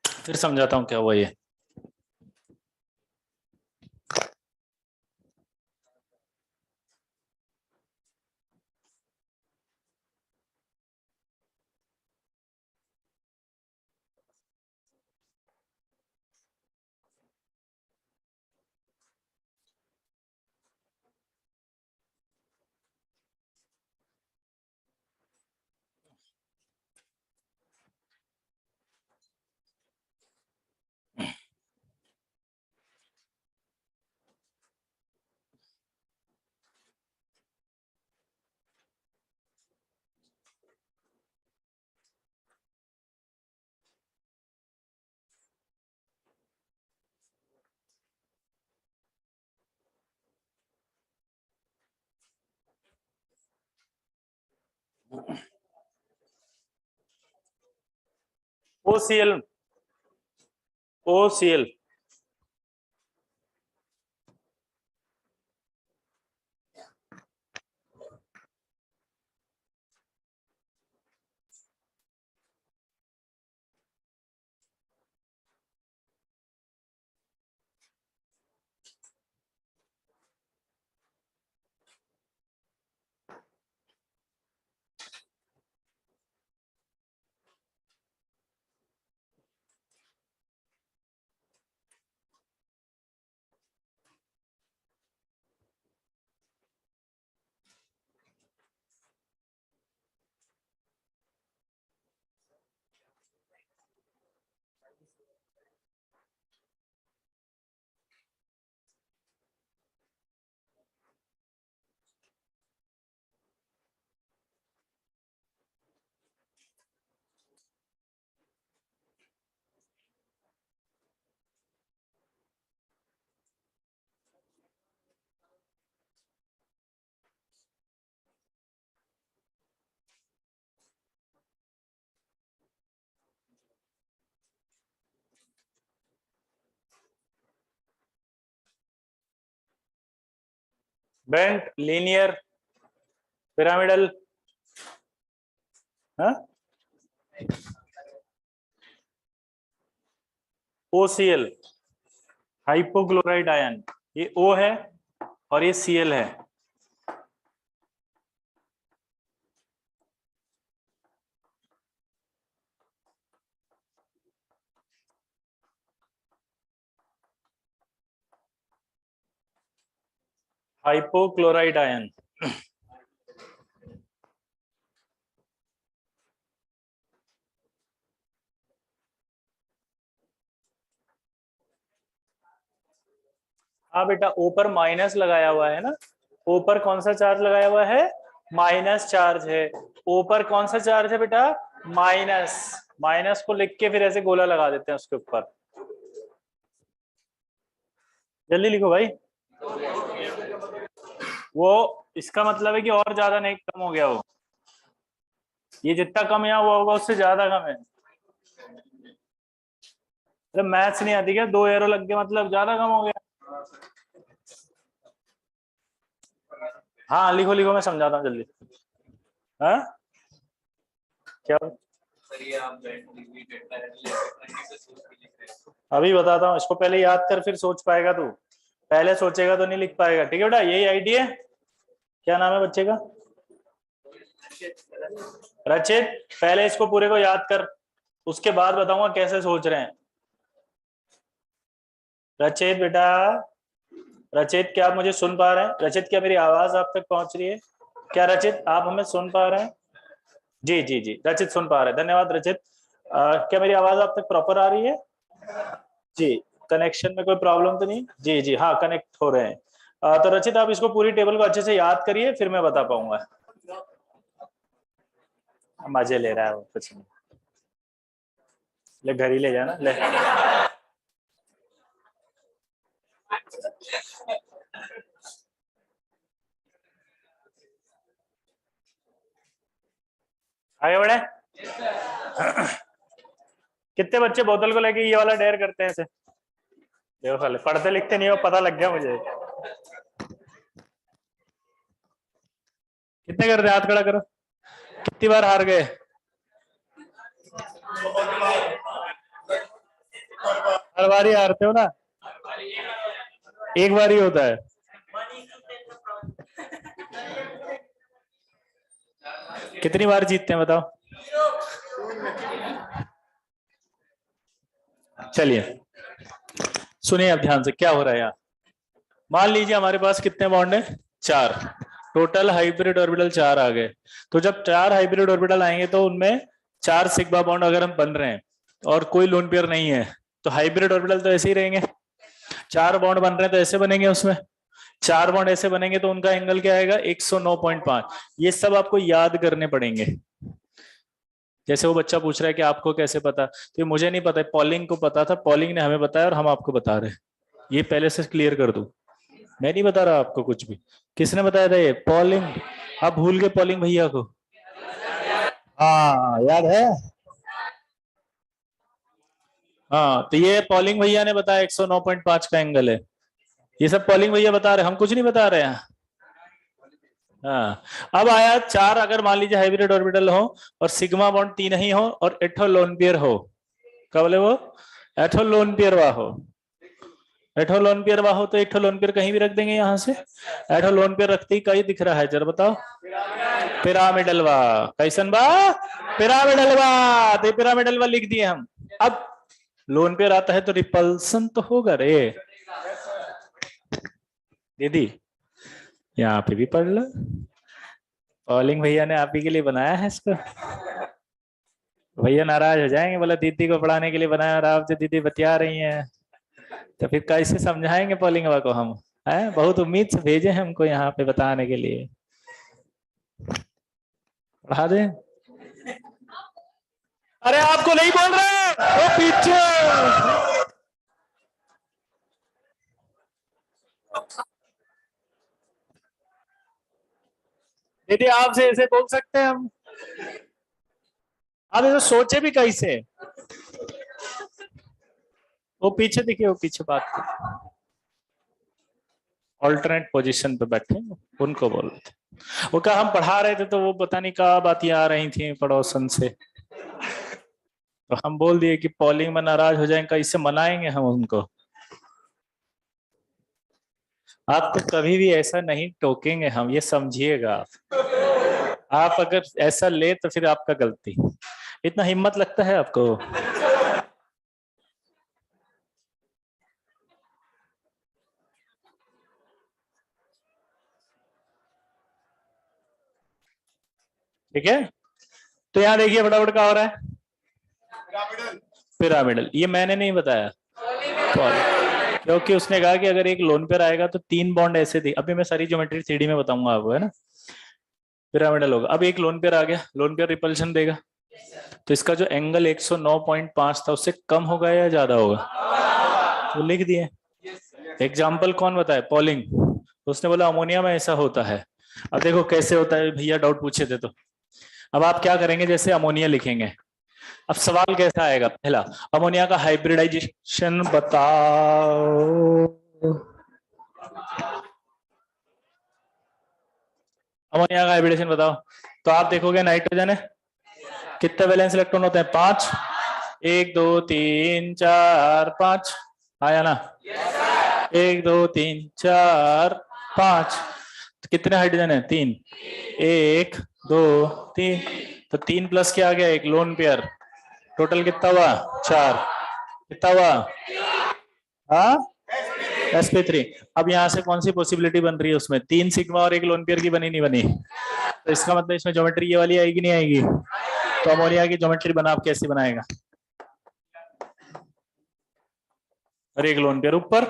फिर समझाता हूँ क्या हुआ ये। OCl, OCl bent, linear, pyramidal, OCl hypochloride ion, ये O है और ये Cl है। हाइपोक्लोराइड आयन, हाँ बेटा O पर माइनस लगाया हुआ है ना, O पर कौन सा चार्ज लगाया हुआ है, माइनस चार्ज है। O पर कौन सा चार्ज है बेटा, माइनस, माइनस को लिख के फिर ऐसे गोला लगा देते हैं उसके ऊपर। जल्दी लिखो भाई। वो इसका मतलब है कि और ज्यादा नहीं, कम हो गया वो, ये जितना कम यहाँ हुआ होगा उससे ज्यादा कम है। अरे मैथ्स नहीं आती क्या, 2 एरो लग गए मतलब ज्यादा कम हो गया। हाँ लिखो लिखो, मैं समझाता हूँ जल्दी। हाँ क्या, अभी बताता हूँ, इसको पहले याद कर फिर सोच पाएगा तू, पहले सोचेगा तो नहीं लिख पाएगा। ठीक है बेटा, यही आईडी है। क्या नाम है बच्चे का, रचित। पहले इसको पूरे को याद कर, उसके बाद बताऊंगा कैसे सोच रहे हैं। रचित बेटा, रचित क्या आप मुझे सुन पा रहे हैं, रचित क्या मेरी आवाज आप तक पहुंच रही है, क्या रचित आप हमें सुन पा रहे हैं। जी जी जी, रचित सुन पा रहे हैं, धन्यवाद रचित। क्या मेरी आवाज आप तक प्रॉपर आ रही है जी, कनेक्शन में कोई प्रॉब्लम तो नहीं, जी जी हाँ कनेक्ट हो रहे हैं। तो रचित आप इसको पूरी टेबल को अच्छे से याद करिए, फिर मैं बता पाऊंगा। मजे ले रहा है वो, कुछ नहीं, ले घर ही ले जाना ले। आगे बढ़े। कितने बच्चे बोतल को लेके ये वाला डेयर करते हैं ऐसे, देखो साले पढ़ते लिखते नहीं हो, पता लग गया मुझे। कितने करते, हाथ खड़ा करो, कितनी बार हार गए। हर बारी हारते हो ना, एक बार ही होता है। कितनी बार जीतते हैं बताओ? चलिए सुनिए अब ध्यान से क्या हो रहा है यहाँ। मान लीजिए हमारे पास कितने बॉन्ड है? 4। टोटल हाइब्रिड ऑर्बिटल 4 आ गए। तो जब 4 हाइब्रिड ऑर्बिटल आएंगे तो उनमें 4 सिग्मा बॉन्ड अगर हम बन रहे हैं और कोई लोन पेयर नहीं है तो हाइब्रिड ऑर्बिटल तो ऐसे ही रहेंगे। 4 बॉन्ड बन रहे हैं तो ऐसे बनेंगे, उसमें 4 बॉन्ड ऐसे बनेंगे तो उनका एंगल क्या आएगा? 109.5। ये सब आपको याद करने पड़ेंगे। जैसे वो बच्चा पूछ रहा है कि आपको कैसे पता, तो ये मुझे नहीं पता, पॉलिंग को पता था, पॉलिंग ने हमें बताया और हम आपको बता रहे हैं। ये पहले से क्लियर कर दूं, मैं नहीं बता रहा आपको कुछ भी। किसने बताया था? ये पॉलिंग। आप भूल गए पॉलिंग भैया को? हाँ याद है। हाँ तो ये पॉलिंग भैया ने बताया 109.5 का एंगल है। ये सब पॉलिंग भैया बता रहे हैं, हम कुछ नहीं बता रहे हैं। हाँ अब आया 4, अगर मान लीजिए हाइब्रिड ऑर्बिटल हो और सिग्मा बॉन्ड 3 ही हो और एथो लोन पेयर हो। क्या बोले वो? एथो लोन पेयर वाह हो। एथो लोन पेयर वाह हो तो एथो लोन पेयर कहीं भी रख देंगे यहाँ से। एथो लोन पेयर रखते ही कहीं दिख रहा है, जरा बताओ। पिरामिडल वा। कैसन बा? पिरामिडल वा। तो पिरामिडल वा लिख दिए हम। अब लोन पेयर आता है तो रिपल्सन तो होगा रे दीदी। यहाँ पे भी पढ़ लो, पॉलिंग भैया ने आप ही के लिए बनाया है इसको। भैया नाराज हो जाएंगे, बोला दीदी को पढ़ाने के लिए बनाया और आप जो दीदी बतिया रही हैं, तो फिर कैसे समझाएंगे पॉलिंग को हम? है बहुत उम्मीद से भेजे हैं हमको यहाँ पे बताने के लिए, पढ़ा दें। अरे आपको नहीं बोल रहे वो पीछे। दीदी आपसे ऐसे बोल सकते हैं हम? आप ऐसे सोचे भी कैसे? वो पीछे दिखे, वो पीछे बात कर, ऑल्टरनेट पोजीशन पे बैठे उनको बोल रहे थे। वो कहा हम पढ़ा रहे थे तो वो पता नहीं कहा बातें आ रही थी पड़ोसन से, तो हम बोल दिए कि पॉलिंग में नाराज हो जाएंगे, कैसे मनाएंगे हम उनको। आप तो कभी भी ऐसा नहीं टोकेंगे हम, ये समझिएगा आप अगर ऐसा ले तो फिर आपका गलती। इतना हिम्मत लगता है आपको? ठीक है तो यहाँ देखिए फटाफट क्या हो रहा है। पिरामिडल, ये मैंने नहीं बताया, क्योंकि उसने कहा कि अगर एक लोन पेयर आएगा तो 3 बॉन्ड ऐसे थे। अभी मैं सारी ज्योमेट्री 3D में बताऊंगा आपको, है ना। पिरामिडल होगा। अब एक लोन पेयर आ गया, लोन पेयर रिपल्शन देगा, तो इसका जो एंगल 109.5 था उससे कम होगा या ज्यादा होगा? तो लिख दिए। एग्जाम्पल कौन बताए? पॉलिंग। तो उसने बोला अमोनिया में ऐसा होता है। अब देखो कैसे होता है, भैया डाउट पूछे थे तो। अब आप क्या करेंगे, जैसे अमोनिया लिखेंगे। अब सवाल कैसा आएगा? पहला, अमोनिया का हाइब्रिडाइजेशन बताओ। अमोनिया का हाइब्रिडेशन बताओ। तो आप देखोगे नाइट्रोजन है, कितने वैलेंस इलेक्ट्रॉन होते हैं? 5। 1 2 3 4 5। आया ना? 1 2 3 4 5। तो कितने हाइड्रोजन है? 3। 1 2 3। तो 3 प्लस क्या आ गया? एक लोन पेयर। टोटल कितना हुआ? 4। कितना हुआ? हाँ sp3। अब यहाँ से कौन सी पॉसिबिलिटी बन रही है? उसमें 3 सिग्मा और एक लोन पेयर की बनी नहीं बनी? तो इसका मतलब इसमें ज्योमेट्री ये वाली आएगी नहीं आएगी? तो अमोनिया की ज्योमेट्री बना, आप कैसे बनाएगा? और एक लोन पेयर ऊपर,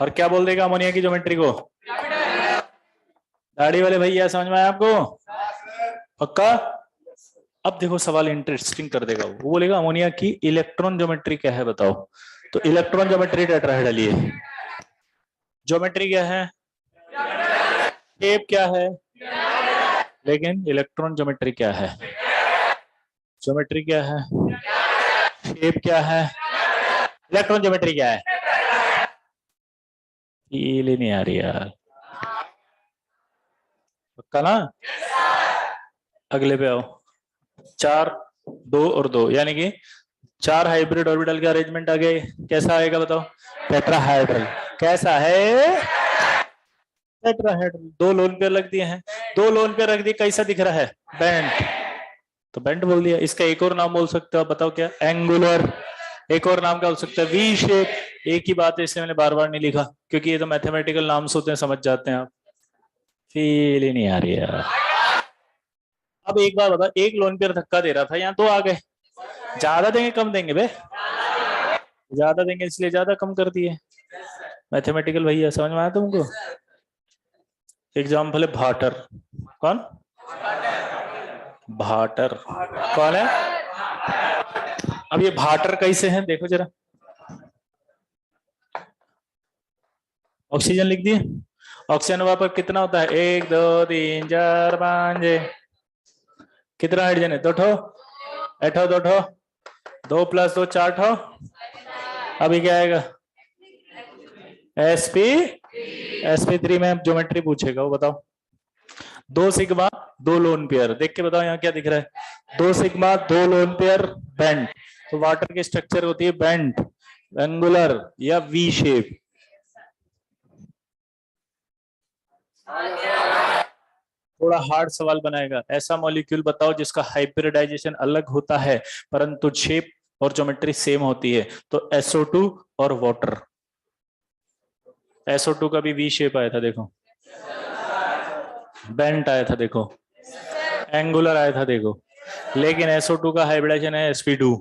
और क्या बोल देगा अमोनिया की ज्योमेट्री को? दाढ़ी वाले भैया समझ में आया आपको? पक्का? अब देखो सवाल इंटरेस्टिंग कर देगा, वो बोलेगा अमोनिया की इलेक्ट्रॉन ज्योमेट्री क्या है बताओ। तो इलेक्ट्रॉन ज्योमेट्री टेट्राहेड्रल, है ज्योमेट्री क्या है? शेप क्या है? लेकिन इलेक्ट्रॉन ज्योमेट्री क्या है? ज्योमेट्री क्या है? शेप क्या है? इलेक्ट्रॉन ज्योमेट्री क्या है? फील ही नहीं आ रही यार। पक्का ना? अगले पे आओ। 4 2 और 2 यानी कि 4 हाइब्रिड ऑर्बिटल के अरेंजमेंट आ गए, कैसा आएगा बताओ? टेट्राहेड्रल। कैसा है? टेट्राहेड्रल। 2 लोन पेयर रख दिए हैं, 2 लोन पेयर रख दिए, कैसा दिख रहा है? बेंट। तो बेंट बोल दिया। इसका एक और नाम बोल सकते हो आप, बताओ क्या? एंगुलर। एक और नाम क्या हो सकता है? V shape. एक ही बात है, इसलिए मैंने बार बार नहीं लिखा, क्योंकि ये तो मैथमेटिकल नाम्स होते हैं, समझ जाते हैं आप। फील ही नहीं आ रही है। अब एक बार बता, एक लोन पेयर धक्का दे रहा था, यहाँ 2 आ गए। ज्यादा देंगे कम देंगे बे? ज्यादा देंगे इसलिए ज्यादा कम कर दिए। मैथमेटिकल भैया, समझ में आया तुमको? एग्जाम्पल है भाटर। कौन? भाटर कौन है? अब ये भाटर कैसे हैं देखो जरा। ऑक्सीजन लिख दिए। ऑक्सीजन वहां पर कितना होता है? 1 2 3 4 5 6। कितना हाइड्रोजन है? 2 ठो। ऐठो 2 ठो। 2 + 2 4 ठो। अभी क्या आएगा? sp3 में ज्योमेट्री पूछेगा वो, बताओ। 2 सिग्मा 2 लोन पेयर, देख के बताओ यहाँ क्या दिख रहा है? 2 सिग्मा 2 लोन पेयर बेंट। तो वाटर की स्ट्रक्चर होती है बेंट, एंगुलर या वी शेप। थोड़ा हार्ड सवाल बनाएगा। ऐसा मॉलिक्यूल बताओ जिसका हाइब्रिडाइजेशन अलग होता है परंतु शेप और ज्योमेट्री सेम होती है। तो SO2 और वाटर। SO2 का भी वी शेप आया था देखो, बेंट आया था देखो, एंगुलर आया था देखो। लेकिन SO2 का हाइब्रिडाइजेशन है sp2,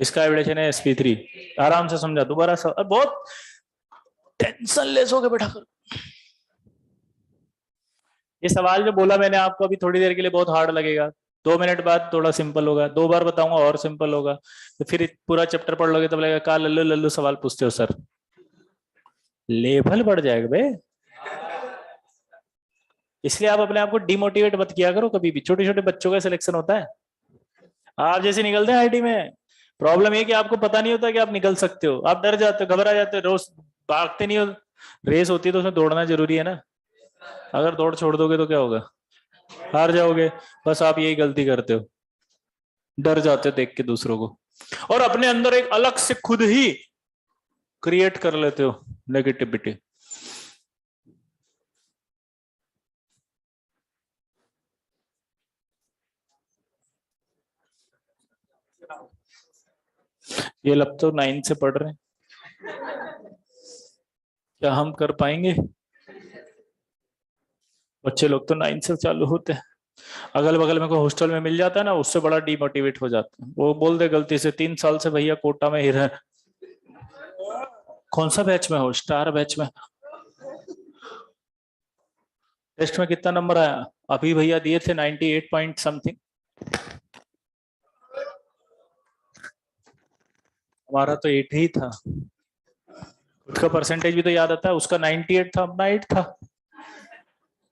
इसका हाइब्रिडाइजेशन है sp3। आराम से समझा, दोबारा बहुत टेंशन लेस हो गए बैठा कर। ये सवाल जो बोला मैंने आपको अभी थोड़ी देर के लिए बहुत हार्ड लगेगा, 2 मिनट बाद थोड़ा सिंपल होगा, 2 बार बताऊंगा और सिंपल होगा। तो फिर पूरा चैप्टर पढ़ लोगे तब लगेगा का लल्लू लल्लू सवाल पूछते हो सर। लेवल बढ़ जाएगा बे। इसलिए आप अपने आप को डिमोटिवेट मत किया करो कभी भी। छोटे छोटे बच्चों का सिलेक्शन होता है, आप जैसे निकलते हैं आईटी में। प्रॉब्लम ये कि आपको पता नहीं होता कि आप निकल सकते हो, आप डर जाते हो, घबरा जाते हो, रोज भागते नहीं हो। रेस होती है तो उसमें दौड़ना जरूरी है ना। अगर दौड़ छोड़ दोगे तो क्या होगा? हार जाओगे। बस आप यही गलती करते हो, डर जाते हो देख के दूसरों को, और अपने अंदर एक अलग से खुद ही क्रिएट कर लेते हो नेगेटिविटी। ये लब तो 9 से पढ़ रहे हैं, क्या हम कर पाएंगे? बच्चे लोग तो 9 से चालू होते हैं। अगल बगल में कोई हॉस्टल में मिल जाता है ना, उससे बड़ा डिमोटिवेट हो जाता है। वो बोल दे गलती से 3 साल से भैया कोटा में ही रहे। कौन सा बैच में हो? स्टार बैच में। टेस्ट में कितना नंबर आया? अभी भैया दिए थे 98 पॉइंट समथिंग। हमारा तो 8 ही था। उसका परसेंटेज भी तो याद आता है, उसका 98 था, अपना 8 था।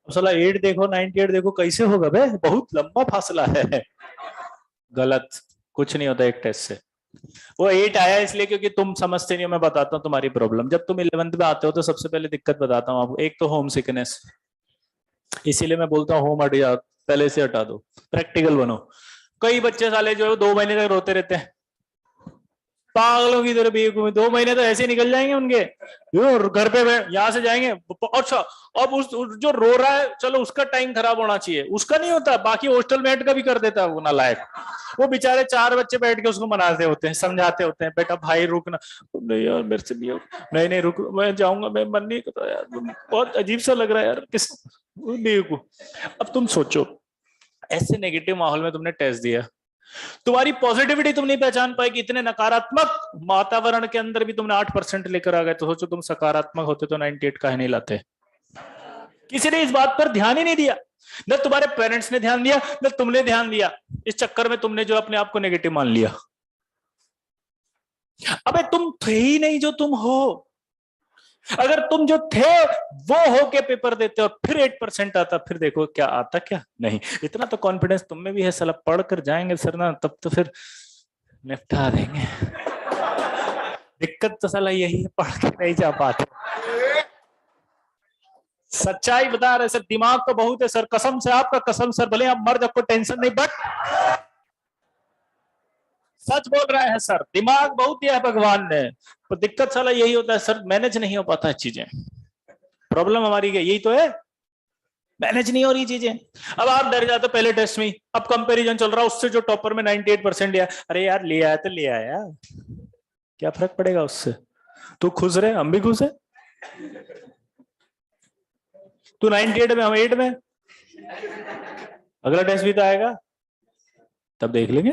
साला 8 देखो 98 देखो, कैसे होगा बे? बहुत लंबा फासला है। गलत, कुछ नहीं होता एक टेस्ट से। वो 8 आया इसलिए क्योंकि तुम समझते नहीं हो। मैं बताता हूँ तुम्हारी प्रॉब्लम। जब तुम 11th में आते हो तो सबसे पहले दिक्कत बताता हूँ आपको। एक तो होम सिकनेस, इसीलिए मैं बोलता हूँ होम हट जाओ, पहले से हटा दो, प्रैक्टिकल बनो। कई बच्चे साले जो 2 महीने तक रोते रहते हैं, पागलों की तरह बेवकूफ। 2 महीने तो ऐसे ही निकल जाएंगे उनके, घर पे यहाँ से जाएंगे। अच्छा, अब उस जो रो रहा है, चलो उसका टाइम खराब होना चाहिए, उसका नहीं होता, बाकी हॉस्टल मेट का भी कर देता है वो नालायक। वो बेचारे 4 बच्चे बैठ के उसको मनाते होते हैं, समझाते होते हैं, बेटा भाई रुकना। नहीं यार मेरे से भी, नहीं नहीं रुक, मैं जाऊंगा, मैं मन नहीं करता यार, बहुत अजीब सा लग रहा है यार, किस बेवकूफ। अब तुम सोचो, ऐसे नेगेटिव माहौल में तुमने टेस्ट दिया, तुम्हारी पॉजिटिविटी तुम नहीं पहचान पाएगी। इतने नकारात्मक वातावरण के अंदर भी तुमने 8% लेकर आ गए, तो सोचो तुम सकारात्मक होते तो 98 काहे नहीं लाते? किसी ने इस बात पर ध्यान ही नहीं दिया, न तुम्हारे पेरेंट्स ने ध्यान दिया, न तुमने ध्यान दिया। इस चक्कर में तुमने जो अपने आप को नेगेटिव मान लिया। अबे तुम थे ही नहीं जो तुम हो। अगर तुम जो थे वो हो के पेपर देते और फिर 8% आता, फिर देखो क्या आता, क्या नहीं। इतना तो कॉन्फिडेंस तुम में भी है, साला पढ़ कर जाएंगे सर ना, तब तो फिर निपटा देंगे। दिक्कत तो साला यही है, पढ़ के नहीं जा पाते। सच्चाई बता रहे सर, दिमाग तो बहुत है सर, कसम से आपका कसम सर, भले आप मर जाओ कोई टेंशन नहीं, बट सच बोल रहे हैं सर, दिमाग बहुत दिया है भगवान ने, पर दिक्कत साला यही होता है सर, मैनेज नहीं हो पाता है चीजें। प्रॉब्लम हमारी यही तो है, मैनेज नहीं हो रही चीजें। अब आप डर जाते पहले टेस्ट में, अब कंपैरिजन चल रहा है उससे जो टॉपर में 98% लिया, अरे यार लिया है तो लिया है यार, क्या फर्क पड़ेगा उससे, तू खुश रहे हम भी खुश है, तू 98 में हम 8 में, अगला टेस्ट भी तो आएगा तब देख लेंगे।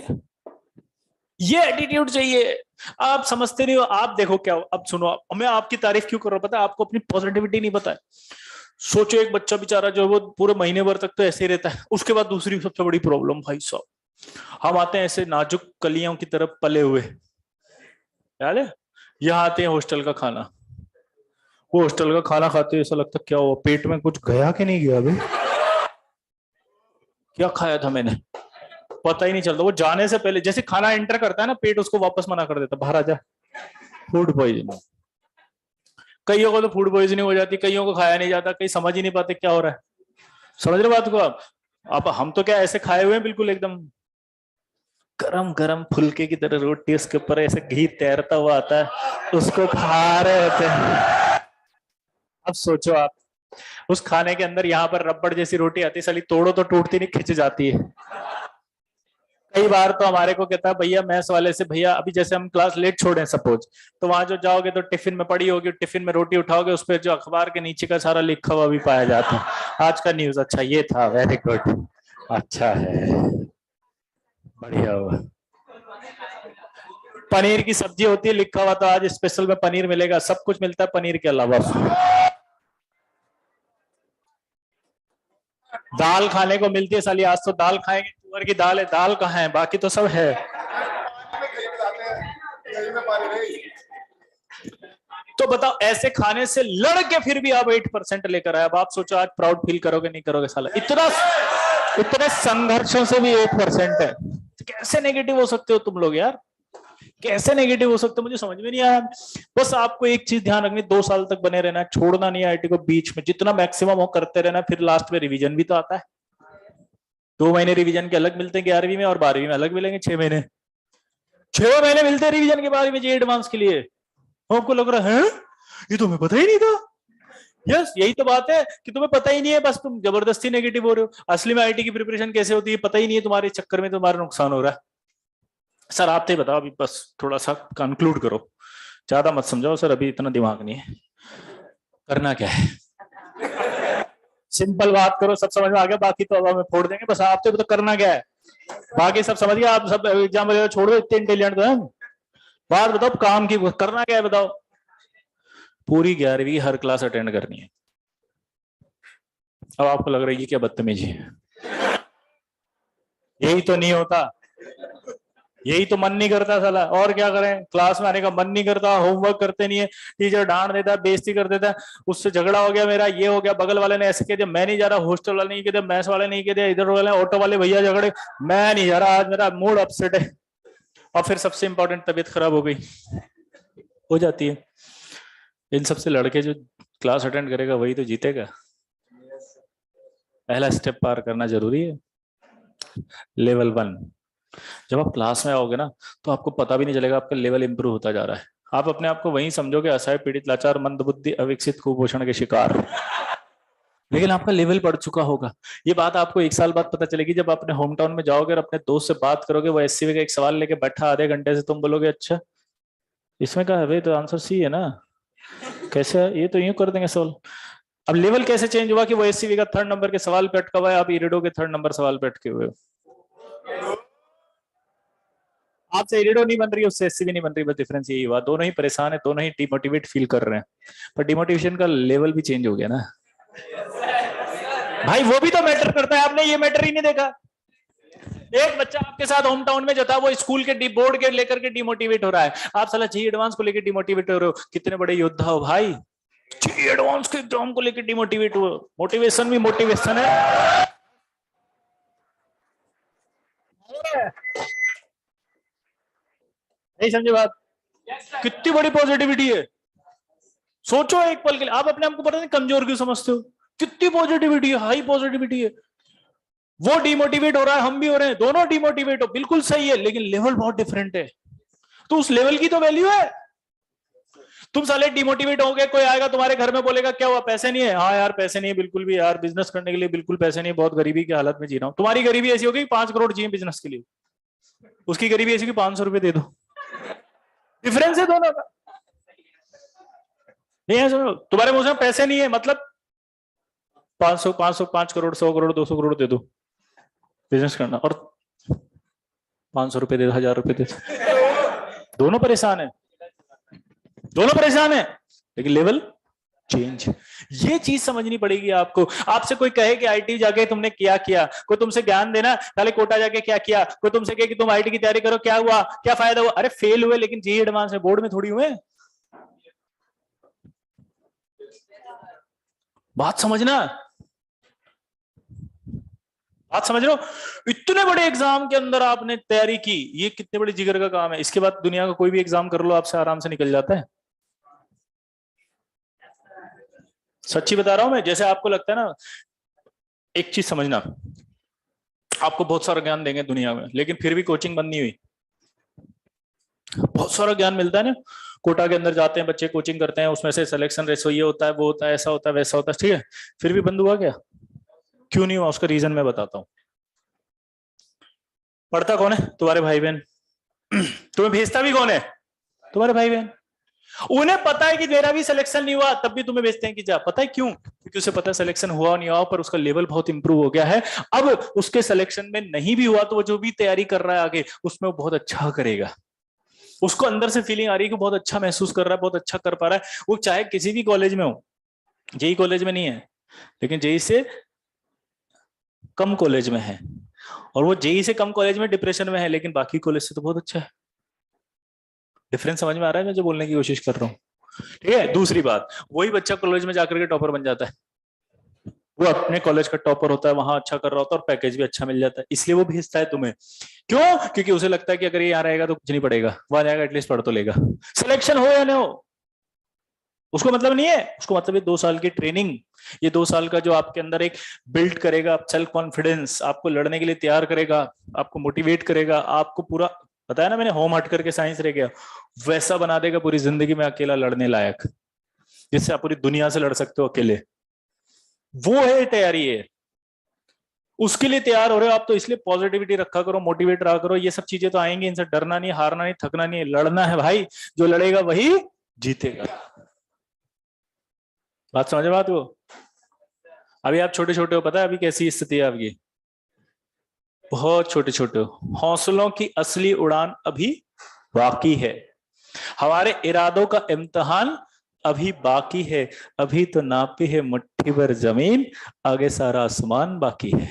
ये एटीट्यूड चाहिए। आप समझते नहीं हो, आप देखो क्या हो, अब सुनो, मैं आपकी तारीफ क्यों कर रहा हूं पता है, आपको अपनी पॉजिटिविटी नहीं पता है। सोचो एक बच्चा बेचारा जो वो पूरे महीने भर तक तो ऐसे ही रहता है, उसके बाद दूसरी सबसे बड़ी प्रॉब्लम भाई साहब, हम आते हैं ऐसे नाजुक कलियों की तरफ पले हुए, याद है, यहाँ आते हैं हॉस्टल का खाना, वो हॉस्टल का खाना खाते ऐसा लगता क्या हुआ, पेट में कुछ गया कि नहीं गया भाई, क्या खाया था मैंने, पता ही नहीं चलता। वो जाने से पहले जैसे खाना एंटर करता है ना, पेट उसको वापस मना कर देता, बाहर आ जा, फूड पॉइजनिंग। कईयों को तो फूड पॉइजनिंग हो जाती, कईयों को खाया नहीं जाता, कई समझ ही नहीं पाते क्या हो रहा है, समझ रहे बात को आप। अब हम तो क्या ऐसे खाए हुए हैं बिल्कुल एकदम गरम गरम फुलके की तरह रोटी, उसके ऊपर ऐसे घी तैरता हुआ आता है, उसको खा रहे होते हैं। अब सोचो आप, उस खाने के अंदर यहाँ पर रबड़ जैसी रोटी आती है, साली तोड़ो तो टूटती नहीं, खिंच जाती है। कई बार तो हमारे को कहता है भैया मैथ्स वाले से, भैया अभी जैसे हम क्लास लेट छोड़े सपोज, तो वहां जो जाओगे तो टिफिन में पड़ी होगी, टिफिन में रोटी उठाओगे, उस पर जो अखबार के नीचे का सारा लिखा हुआ भी पाया जाता है, आज का न्यूज, अच्छा ये था, वेरी गुड, अच्छा है, बढ़िया हुआ। पनीर की सब्जी होती है, लिखा हुआ तो आज स्पेशल में पनीर मिलेगा, सब कुछ मिलता है पनीर के अलावा। दाल खाने को मिलती है साली, आज तो दाल खाएंगे, तुअर की दाल है, दाल कहाँ है, बाकी तो सब है। तो बताओ ऐसे खाने से लड़ के फिर भी आप 8% लेकर आए, अब आप सोचो आज प्राउड फील करोगे नहीं करोगे साला, इतना इतने संघर्षों से भी 8% है, कैसे नेगेटिव हो सकते हो तुम लोग यार, कैसे नेगेटिव हो सकते हो, मुझे समझ में नहीं आया। बस आपको एक चीज ध्यान रखनी, 2 साल तक बने रहना, छोड़ना नहीं आईटी को, बीच में जितना मैक्सिमम हो करते रहना, फिर लास्ट में रिवीजन भी तो आता है, 2 महीने रिवीजन के अलग मिलते हैं 11वीं में, और 12वीं में अलग मिलेंगे 6 महीने, 6 महीने मिलते हैं रिवीजन के 12वीं में, एडवांस के लिए। आपको लग रहा है ये तुम्हें पता ही नहीं था, यस यही तो बात है कि तुम्हें पता ही नहीं है, बस तुम जबरदस्ती नेगेटिव हो रहे हो। असली में आईटी की प्रिपरेशन कैसे होती है पता ही नहीं है, तुम्हारे चक्कर में तुम्हारा नुकसान हो रहा है। सर आप तो बताओ अभी, बस थोड़ा सा कंक्लूड करो, ज्यादा मत समझाओ सर, अभी इतना दिमाग नहीं है, करना क्या है, सिंपल बात करो, सब समझ में आ गया, बाकी तो अब हमें फोड़ देंगे, बस आप तो करना क्या है, बाकी सब समझ गए आप, सब एग्जाम वगैरह छोड़ दो, इतने इंटेलिजेंट तो हैं। बात बताओ काम की, करना क्या है बताओ, पूरी 11वीं हर क्लास अटेंड करनी है। अब आपको लग रहा है ये क्या बदतमीजी है, यही तो नहीं होता, यही तो मन नहीं करता साला, और क्या करें, क्लास में आने का मन नहीं करता, होमवर्क करते नहीं है, टीचर डांट देता है, बेइज्जती कर देता है, उससे झगड़ा हो गया मेरा, ये हो गया, बगल वाले ने ऐसे कह दिया, मैं नहीं जा रहा, हॉस्टल वाले नहीं कह दिया, मैथ्स वाले नहीं कह दिया, इधर वाले ऑटो वाले भैया झगड़े, मैं नहीं जा रहा, आज मेरा मूड अपसेट है, और फिर सबसे इंपॉर्टेंट तबीयत खराब हो गई, हो जाती है। इन सबसे लड़के जो क्लास अटेंड करेगा वही तो जीतेगा, पहला स्टेप पार करना जरूरी है, लेवल 1। जब आप क्लास में आओगे ना, तो आपको पता भी नहीं चलेगा आपका लेवल इंप्रूव होता जा रहा है, आप अपने आप को वहीं समझोगे असहाय, पीड़ित, लाचार, मंदबुद्धि, अविकसित, कुपोषण के शिकार, लेकिन आपका लेवल बढ़ चुका होगा। ये बात आपको 1 साल बाद पता चलेगी, जब अपने होम टाउन में जाओगे और अपने दोस्त से बात करोगे, वो एससीवी का एक सवाल लेके बैठा आधे घंटे से, तुम बोलोगे अच्छा इसमें क्या है, तो आंसर सी है ना, कैसे ये तो यूं कर देंगे सवाल। अब लेवल कैसे चेंज हुआ कि वो एससीवी का 3rd नंबर के सवाल पे अटका हुआ है, आप इरिडो के 3rd नंबर सवाल पे अटके हुए हो। आपसे इरिडो नहीं बन रही, उससे एससीवी नहीं बन रही, बस डिफरेंस यही हुआ, दोनों ही परेशान है, दोनों ही डिमोटिवेट फील कर रहे हैं, पर डिमोटिवेशन का लेवल भी चेंज हो गया ना भाई, वो भी तो मैटर करता है, आपने ये मैटर ही नहीं देखा। एक बच्चा आपके साथ होम टाउन में जो था, वो स्कूल के बोर्ड के लेकर के डिमोटिवेट हो रहा है, आप साला जी एडवांस को लेकर डिमोटिवेट हो रहे हो, कितने बड़े योद्धा हो भाई, जी एडवांस के एग्जाम को लेकर डिमोटिवेट हो, मोटिवेशन भी मोटिवेशन है। नहीं समझे बात, कितनी बड़ी पॉजिटिविटी है, सोचो एक पल के लिए, आप अपने आप को पता नहीं कमजोर क्यों समझते हो, कितनी पॉजिटिविटी है, हाई पॉजिटिविटी है। वो डिमोटिवेट हो रहा है, हम भी हो रहे हैं, दोनों डिमोटिवेट हो, बिल्कुल सही है, लेकिन लेवल बहुत डिफरेंट है। तो उस लेवल की तो वैल्यू है। तुम साले डिमोटिवेट होगे, कोई आएगा तुम्हारे घर में बोलेगा क्या हुआ, पैसे नहीं है? हाँ यार पैसे नहीं है, बिल्कुल भी यार, बिजनेस करने के लिए बिल्कुल पैसे नहीं, बहुत गरीबी की हालत में जी रहा हूं। तुम्हारी गरीबी ऐसी होगी 5 करोड़ चाहिए बिजनेस के लिए, उसकी गरीबी ऐसी कि 500 रुपए दे दो। डिफरेंस है दोनों का। नहीं है, सुनो, तुम्हारे मुंह से पैसे नहीं है मतलब 500 500 5 करोड़ 100 करोड़ 200 करोड़ दे दो बिजनेस करना, और 500 रुपए दे दो, 1000 रुपए दे दो, दोनों परेशान है, दोनों परेशान है, लेकिन लेवल चेंज। ये चीज समझनी पड़ेगी आपको। आपसे कोई कहे कि आईटी जाके तुमने क्या किया, कोई तुमसे ज्ञान देना पहले कोटा जाके क्या किया, कोई तुमसे कहे कि तुम आईटी की तैयारी करो, क्या हुआ, क्या फायदा हुआ? अरे फेल हुए लेकिन जेईई एडवांस में, बोर्ड में थोड़ी हुए। बात समझना, बात समझ रहे हो? इतने बड़े एग्जाम के अंदर आपने तैयारी की, ये कितने बड़े जिगर का काम है। इसके बाद दुनिया का कोई भी एग्जाम कर लो, आपसे आराम से निकल जाता है। सच्ची बता रहा हूं मैं। जैसे आपको लगता है ना, एक चीज समझना, आपको बहुत सारा ज्ञान देंगे दुनिया में, लेकिन फिर भी कोचिंग बंद नहीं हुई। बहुत सारा ज्ञान मिलता है ना, कोटा के अंदर जाते हैं बच्चे, कोचिंग करते हैं, उसमें से सिलेक्शन रेशो ये होता है, वो होता है, ऐसा होता है, वैसा होता है, ठीक है, फिर भी बंद हुआ क्या? क्यों नहीं हुआ? उसका रीजन मैं बताता हूँ। पढ़ता कौन है? तुम्हारे भाई बहन। तुम्हें भेजता भी कौन है? तुम्हारे भाई बहन। उन्हें पता है कि मेरा भी सिलेक्शन नहीं हुआ, तब भी तुम्हें भेजते हैं कि जा। पता है क्यों? क्योंकि उसे पता है सिलेक्शन हुआ नहीं हुआ, पर उसका लेवल बहुत इंप्रूव हो गया है। अब उसके सिलेक्शन में नहीं भी हुआ तो वो जो भी तैयारी कर रहा है आगे, उसमें वो बहुत अच्छा करेगा। उसको अंदर से फीलिंग आ रही है कि बहुत अच्छा महसूस कर रहा है, बहुत अच्छा कर पा रहा है। वो चाहे किसी भी कॉलेज में हो, जेई कॉलेज में नहीं है, लेकिन जेई से कम कॉलेज में है, और वो जेई से कम कॉलेज में डिप्रेशन में है, लेकिन बाकी कॉलेज से तो बहुत अच्छा है। डिफरेंस समझ में आ रहा है मैं जो बोलने की कोशिश कर रहा हूँ? ठीक है। दूसरी बात, वही बच्चा कॉलेज में जाकर के टॉपर बन जाता है, वो अपने कॉलेज का टॉपर होता है, वहां अच्छा कर रहा होता है, और पैकेज भी अच्छा मिल जाता है, इसलिए वो भेजता है तुम्हें। क्यों? क्योंकि उसे लगता है कि अगर ये यहाँ रहेगा तो कुछ नहीं पड़ेगा, वहां जाएगा एटलीस्ट पढ़ तो लेगा, सिलेक्शन हो या ना हो उसको मतलब नहीं है। उसको मतलब ये 2 साल की ट्रेनिंग, ये 2 साल का जो आपके अंदर एक बिल्ड करेगा सेल्फ कॉन्फिडेंस, आपको लड़ने के लिए तैयार करेगा, आपको मोटिवेट करेगा, आपको पूरा बताया ना मैंने, होम हट करके साइंस रह गया, वैसा बना देगा पूरी जिंदगी में अकेला लड़ने लायक, जिससे आप पूरी दुनिया से लड़ सकते हो अकेले। वो है तैयारी है, उसके लिए तैयार हो रहे हो आप तो, इसलिए पॉजिटिविटी रखा करो, मोटिवेट रहा करो। ये सब चीजें तो आएंगी, इनसे डरना नहीं, हारना नहीं, थकना नहीं, लड़ना है भाई। जो लड़ेगा वही जीतेगा। बात समझे बात को? अभी आप छोटे छोटे हो, पता है अभी कैसी स्थिति है आपकी? बहुत छोटे छोटे हो, हौसलों की असली उड़ान अभी बाकी है, हमारे इरादों का इम्तिहान अभी बाकी है, अभी तो नापी है मुट्ठी भर जमीन, आगे सारा आसमान बाकी है।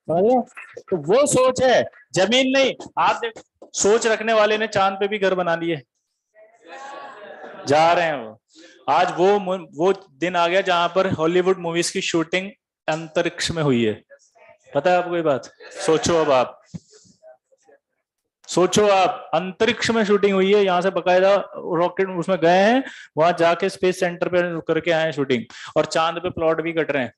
तो वो सोच है, जमीन नहीं। आप देखो, सोच रखने वाले ने चांद पे भी घर बना लिए, जा रहे हैं वो। आज वो दिन आ गया जहां पर हॉलीवुड मूवीज की शूटिंग अंतरिक्ष में हुई है। पता है आपको ये बात? सोचो, अब आप सोचो, आप अंतरिक्ष में शूटिंग हुई है, यहाँ से बकायदा रॉकेट उसमें गए हैं, वहां जाके स्पेस सेंटर पे करके आए हैं शूटिंग, और चांद पे प्लॉट भी कट रहे हैं।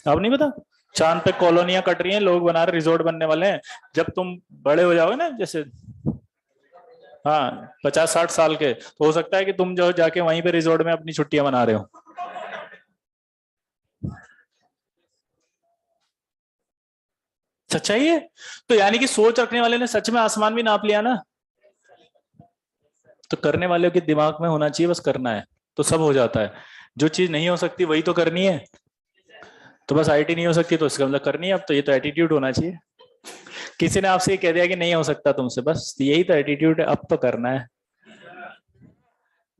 अब नहीं पता? चांद पे कॉलोनियां कट रही हैं, लोग बना रहे, रिजोर्ट बनने वाले हैं। जब तुम बड़े हो जाओगे ना, जैसे हाँ 50-60 साल के, तो हो सकता है कि तुम जो जाके वहीं पे रिजोर्ट में अपनी छुट्टियां मना रहे हो। सच्चाई है। तो यानी कि सोच रखने वाले ने सच में आसमान भी नाप लिया ना। तो करने वाले के दिमाग में होना चाहिए बस करना है, तो सब हो जाता है। जो चीज नहीं हो सकती वही तो करनी है। तो बस आईटी नहीं हो सकती तो इसका मतलब करनी है। अब तो ये तो एटीट्यूड होना चाहिए। किसी ने आपसे ये कह दिया कि नहीं हो सकता तुमसे, बस यही तो एटीट्यूड है, अब तो करना है।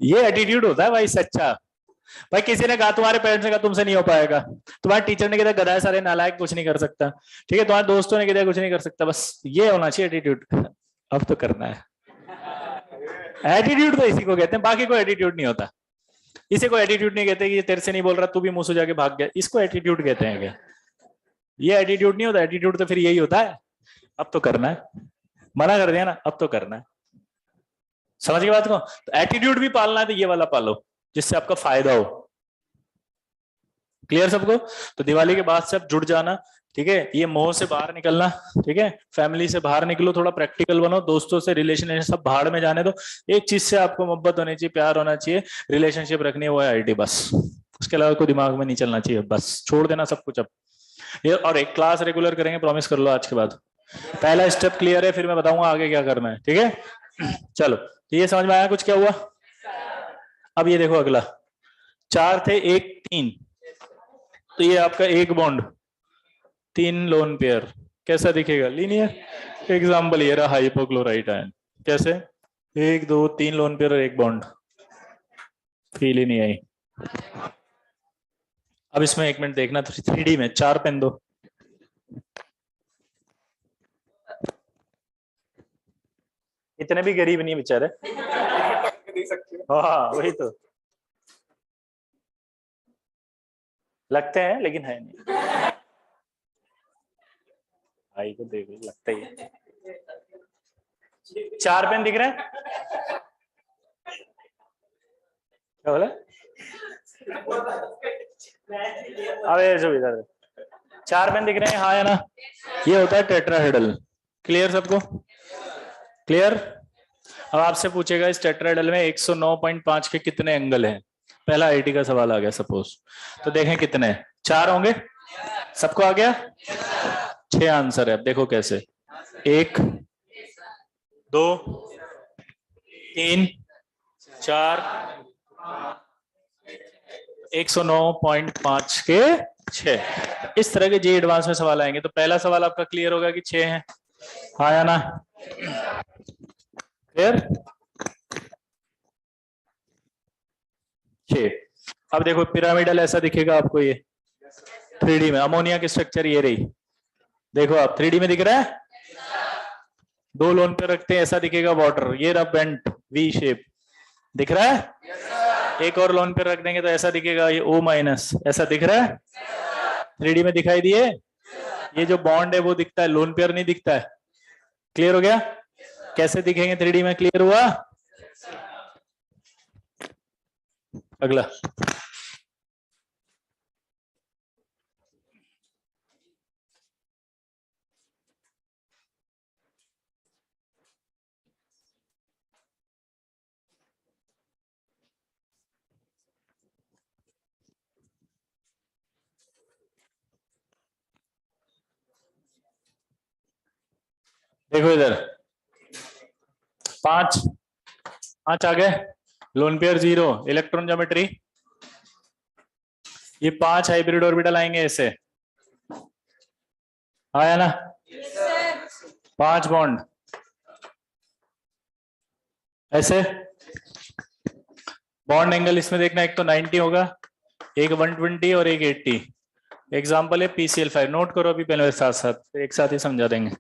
ये एटीट्यूड होता है भाई सच्चा। भाई किसी ने कहा, तुम्हारे पेरेंट्स ने कहा तुमसे नहीं हो पाएगा, तुम्हारे टीचर ने कहा गधा है सारे नालायक, कुछ नहीं कर सकता, ठीक है, तुम्हारे दोस्तों ने कहा कुछ नहीं कर सकता, बस ये होना चाहिए एटीट्यूड, अब तो करना है। एटीट्यूड तो इसी को कहते हैं, बाकी कोई एटीट्यूड नहीं होता। इसे कोई एटीट्यूड नहीं कहते कि ये तेरे से नहीं बोल रहा, तू भी मुंह से जाके भाग गया, इसको एटीट्यूड कहते हैं क्या? ये एटीट्यूड नहीं होता। एटीट्यूड तो फिर यही होता है, अब तो करना है, मना कर दिया ना, अब तो करना है। समझ गए बात को? तो एटीट्यूड भी पालना है तो ये वाला पालो, जिससे आपका फायदा हो। क्लियर सबको? तो दिवाली के बाद से अब जुड़ जाना, ठीक है? ये मोह से बाहर निकलना, ठीक है? फैमिली से बाहर निकलो, थोड़ा प्रैक्टिकल बनो, दोस्तों से रिलेशन सब भाड़ में जाने दो। एक चीज से आपको मोहब्बत होनी चाहिए, प्यार होना चाहिए, रिलेशनशिप रखनी है, वो है आईटी बस। उसके अलावा कोई दिमाग में नहीं चलना चाहिए, बस छोड़ देना सब कुछ अब। ये और एक क्लास रेगुलर करेंगे, प्रॉमिस कर लो आज के बाद। पहला स्टेप क्लियर है, फिर मैं बताऊंगा आगे क्या करना है, ठीक है? चलो, तो ये समझ में आया कुछ क्या हुआ? अब ये देखो अगला, चार थे, एक तीन, तो ये आपका एक बॉन्ड, तीन लोन पेयर, कैसा दिखेगा? लीनियर। एग्जाम्पल ये रहा हाइपोक्लोराइट आयन, कैसे? एक दो तीन लोन पेयर और एक बॉन्ड, फील ही नहीं आई। अब इसमें एक मिनट देखना, 3D में चार पेन दो, इतने भी गरीब नहीं बेचारे। देख सकते हो। हाँ वही तो, लगते हैं लेकिन है नहीं। भाई को देख लगता ही है। चार पेन दिख रहे हैं? क्या बोला? अबे जो इधर चार पेन दिख रहे हैं, हाँ या ना? ये होता है टेट्राहेड्रल। क्लियर सबको? क्लियर? अब आपसे पूछेगा इस टेट्राहेड्रल में 109.5 के कितने एंगल हैं? पहला आईटी का सवाल आ गया सपोज, तो देखें कितने, चार होंगे? सबको आ गया? छह आंसर है। अब देखो कैसे, एक दो तीन चार, 109.5 के छह। इस तरह के जे एडवांस में सवाल आएंगे। तो पहला सवाल आपका क्लियर होगा कि छह है, हाँ या ना? क्लियर? छह। अब देखो पिरामिडल ऐसा दिखेगा आपको, ये 3D में अमोनिया की स्ट्रक्चर ये रही, देखो आप 3D में दिख रहा है। दो लोन पे रखते हैं, ऐसा दिखेगा वाटर, ये रहा बेंट वी शेप, दिख रहा है? एक और लोन पे रख देंगे तो ऐसा दिखेगा, ये O माइनस, ऐसा दिख रहा है? 3D में दिखाई दिए? ये जो बॉन्ड है वो दिखता है, लोन पेयर नहीं दिखता है। क्लियर हो गया? कैसे दिखेंगे 3D में? क्लियर हुआ? अगला, देखो इधर पांच, पांच आ गए, lone pair zero, electron geometry, ये पांच हाइब्रिड ऑर्बिटल आएंगे ऐसे, आया ना? पांच बॉन्ड ऐसे, बॉन्ड एंगल इसमें देखना, एक तो 90 होगा, एक 120 और एक 80। एग्जाम्पल है PCl5, नोट करो अभी पहले साथ साथ, एक साथ ही समझा देंगे।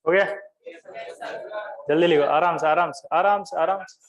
हो गया? जल्दी लिखो, आराम से आराम से आराम से आराम से।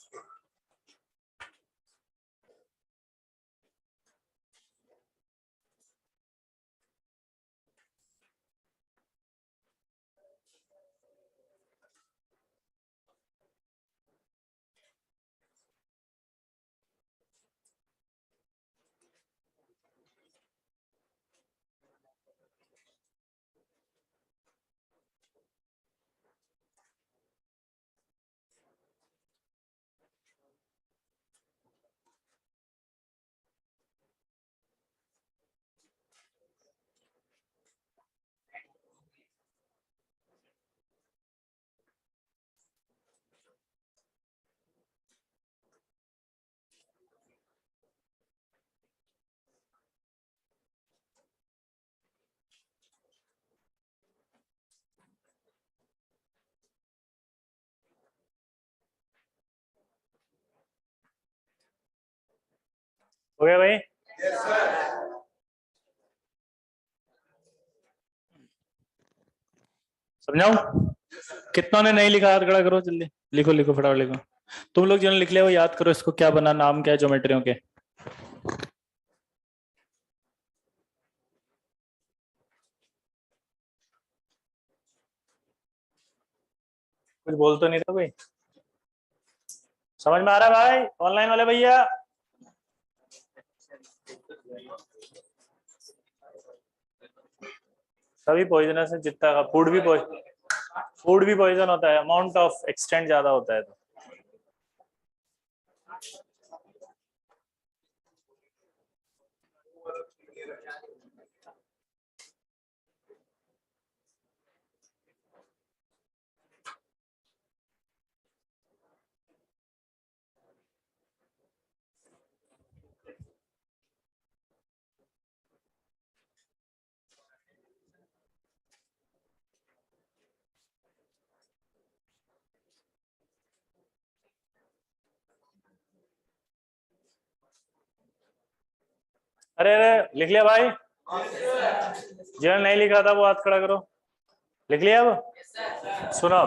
हो गया भाई? समझाऊं? कितनों ने नहीं लिखा, हाथ खड़ा करो जल्दी। लिखो लिखो फटाफट लिखो। तुम लोग जिन्होंने लिख लिया वो याद करो इसको क्या बना, नाम क्या है ज्योमेट्रियों के। कुछ बोल तो नहीं था कोई? समझ में आ रहा है भाई ऑनलाइन वाले भैया? सभी पॉइजनस है, जितना का फूड भी पॉइजन होता है, अमाउंट ऑफ एक्सटेंट ज्यादा होता है तो। अरे अरे लिख लिया भाई? जिन्होंने नहीं लिखा था वो हाथ खड़ा करो। लिख लिया? अब सुनो,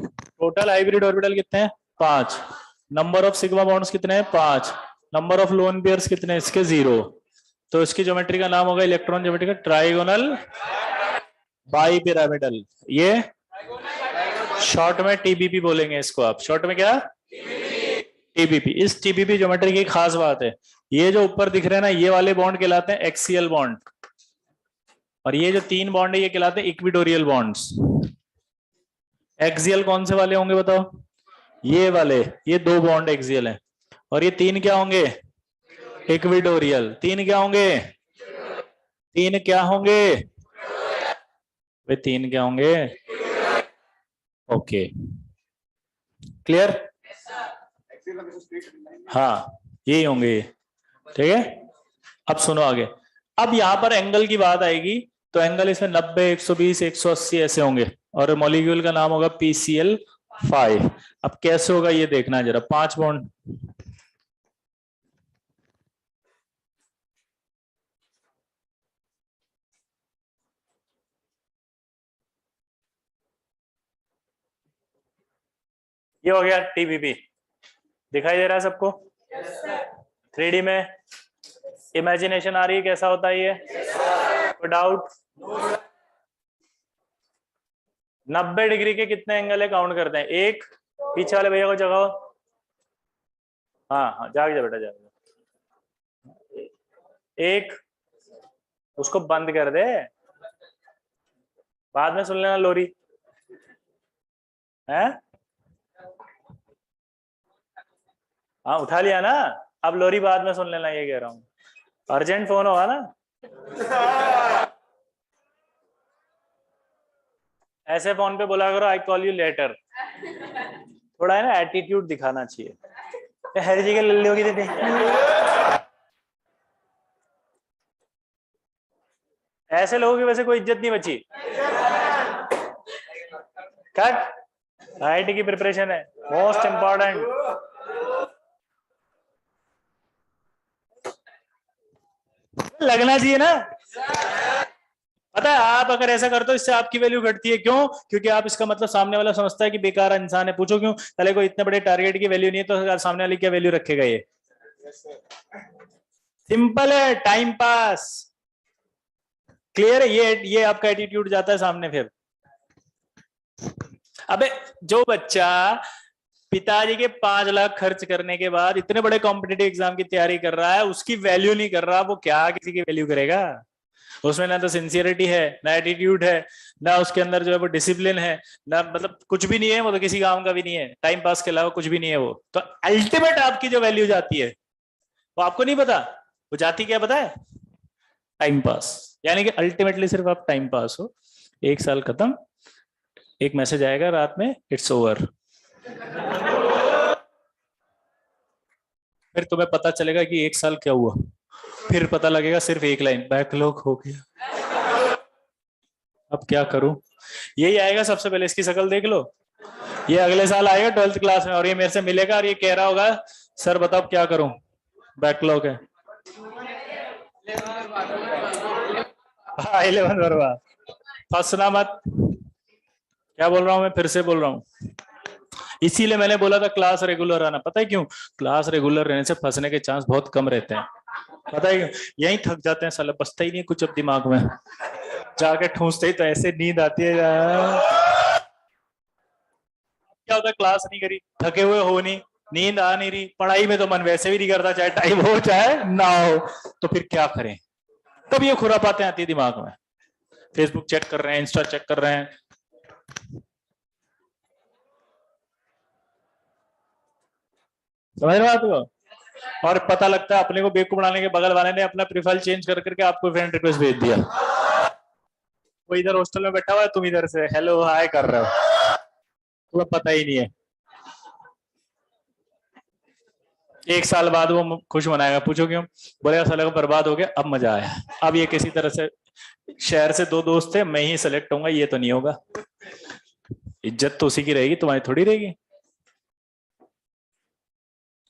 टोटल हाइब्रिड ऑर्बिटल कितने हैं? 5। नंबर ऑफ सिग्मा बॉन्ड्स कितने हैं? 5। नंबर ऑफ लोन पेयर्स कितने हैं इसके? 0। तो इसकी ज्योमेट्री का नाम होगा इलेक्ट्रॉन ज्योमेट्री का ट्राइगोनल बाई पिरामिडल। ये शॉर्ट में टीबीपी बोलेंगे इसको आप। शॉर्ट में क्या? टीबीपी। इस टीबीपी ज्योमेट्री की खास बात है, ये जो ऊपर दिख रहे हैं ना, ये वाले बॉन्ड कहलाते हैं एक्सियल बॉन्ड, और ये जो 3 बॉन्ड है ये कहलाते हैं इक्विटोरियल बॉन्ड्स। एक्सियल कौन से वाले होंगे बताओ? ये वाले, ये 2 बॉन्ड एक्सियल हैं, और ये 3 क्या होंगे? इक्विटोरियल। 3 क्या होंगे? 3 क्या होंगे? वे 3 क्या होंगे? Okay, clear? हाँ यही होंगे, ठीक है। अब सुनो आगे। अब यहां पर एंगल की बात आएगी, तो एंगल इसमें 90, 120, 180 ऐसे होंगे, और मॉलिक्यूल का नाम होगा PCl5। अब कैसे होगा ये देखना है जरा। 5 बॉन्ड, ये हो गया टीबीपी। दिखाई दे रहा है सबको? 3D में इमेजिनेशन आ रही है कैसा होता है ये? कोई डाउट? 90 डिग्री के कितने एंगल है काउंट करते हैं? एक, पीछे वाले भैया को जगाओ। हाँ हाँ जाग जा बेटा, जाग जा। एक, उसको बंद कर दे, बाद में सुन लेना लोरी है। हाँ उठा लिया ना, अब लोरी बाद में सुन लेना, ये कह रहा हूँ। अर्जेंट फोन होगा ना, ऐसे फोन पे बोला करो आई कॉल यू लेटर। थोड़ा है ना एटीट्यूड दिखाना चाहिए। हर जगह लल्ली होगी दीदी। ऐसे लोगों की वैसे कोई इज्जत नहीं बची। कट। आईआईटी की प्रिपरेशन है मोस्ट इंपॉर्टेंट। लगना चाहिए ना, पता है आप अगर ऐसा करते हो इससे आपकी वैल्यू घटती है। क्यों? क्योंकि आप इसका मतलब सामने वाला समझता है कि बेकार इंसान है। पूछो क्यों? पहले कोई इतने बड़े टारगेट की वैल्यू नहीं है तो सामने वाले क्या वैल्यू रखेगा? ये सिंपल है, टाइम पास। क्लियर है? ये आपका एटीट्यूड जाता है सामने। फिर अबे जो बच्चा पिताजी के 5 लाख खर्च करने के बाद इतने बड़े कॉम्पिटिटिव एग्जाम की तैयारी कर रहा है, उसकी वैल्यू नहीं कर रहा, वो क्या किसी की वैल्यू करेगा? उसमें ना तो सिंसियरिटी है, ना एटीट्यूड है, ना उसके अंदर जो है वो डिसिप्लिन है, ना मतलब कुछ भी नहीं है। वो तो किसी काम का भी नहीं है, टाइम पास के अलावा कुछ भी नहीं है। वो तो अल्टीमेट आपकी जो वैल्यू जाती है वो आपको नहीं पता। वो जाती क्या पता है? Time pass. यानी कि अल्टीमेटली सिर्फ आप टाइम पास हो। 1 साल खत्म, एक मैसेज आएगा रात में, इट्स ओवर। फिर तुम्हें पता चलेगा कि 1 साल क्या हुआ। फिर पता लगेगा सिर्फ एक लाइन, बैकलॉग हो गया। अब क्या करूं? यही आएगा सबसे पहले, इसकी शक्ल देख लो। ये अगले साल आएगा 12th क्लास में और ये मेरे से मिलेगा और ये कह रहा होगा सर बताओ क्या करूं, बैकलॉग है। हाँ 11 बर्बाद। फंसना मत। क्या बोल रहा हूं मैं? फिर से बोल रहा हूं। इसीलिए मैंने बोला था क्लास रेगुलर आना। पता है क्यों? क्लास रेगुलर रहने से फंसने के चांस बहुत कम रहते हैं। पता है क्यों? यही थक जाते हैं साला, बचता ही नहीं कुछ अब दिमाग में। जाके ठूसते ही तो ऐसे नींद आती है यार। क्या होता है? क्लास नहीं करी, थके हुए हो नहीं, नींद आ नहीं रही, पढ़ाई में तो मन वैसे भी नहीं करता, चाहे टाइम हो चाहे ना हो। तो फिर क्या करें? तब ये खुरापाते आती है दिमाग में। फेसबुक चेक कर रहे हैं, इंस्टा चेक कर रहे हैं। समझ रहे हो आप को? और पता लगता है अपने को बेवकूफ बनाने के बगल वाले ने अपना प्रोफाइल चेंज कर करके आपको फ्रेंड रिक्वेस्ट भेज दिया। वो इधर हॉस्टल में बैठा हुआ है, तुम इधर से हेलो हाय कर रहे हो, तुम्हें पता ही नहीं है। 1 साल बाद वो खुश मनाएगा। पूछो क्यों? बोलेगा साले को बर्बाद हो गया, अब मजा आया। अब ये किसी तरह से, शहर से 2 दोस्त थे, मैं ही सेलेक्ट होऊंगा, ये तो नहीं होगा। इज्जत तो उसी की रहेगी, तुम्हारी थोड़ी रहेगी।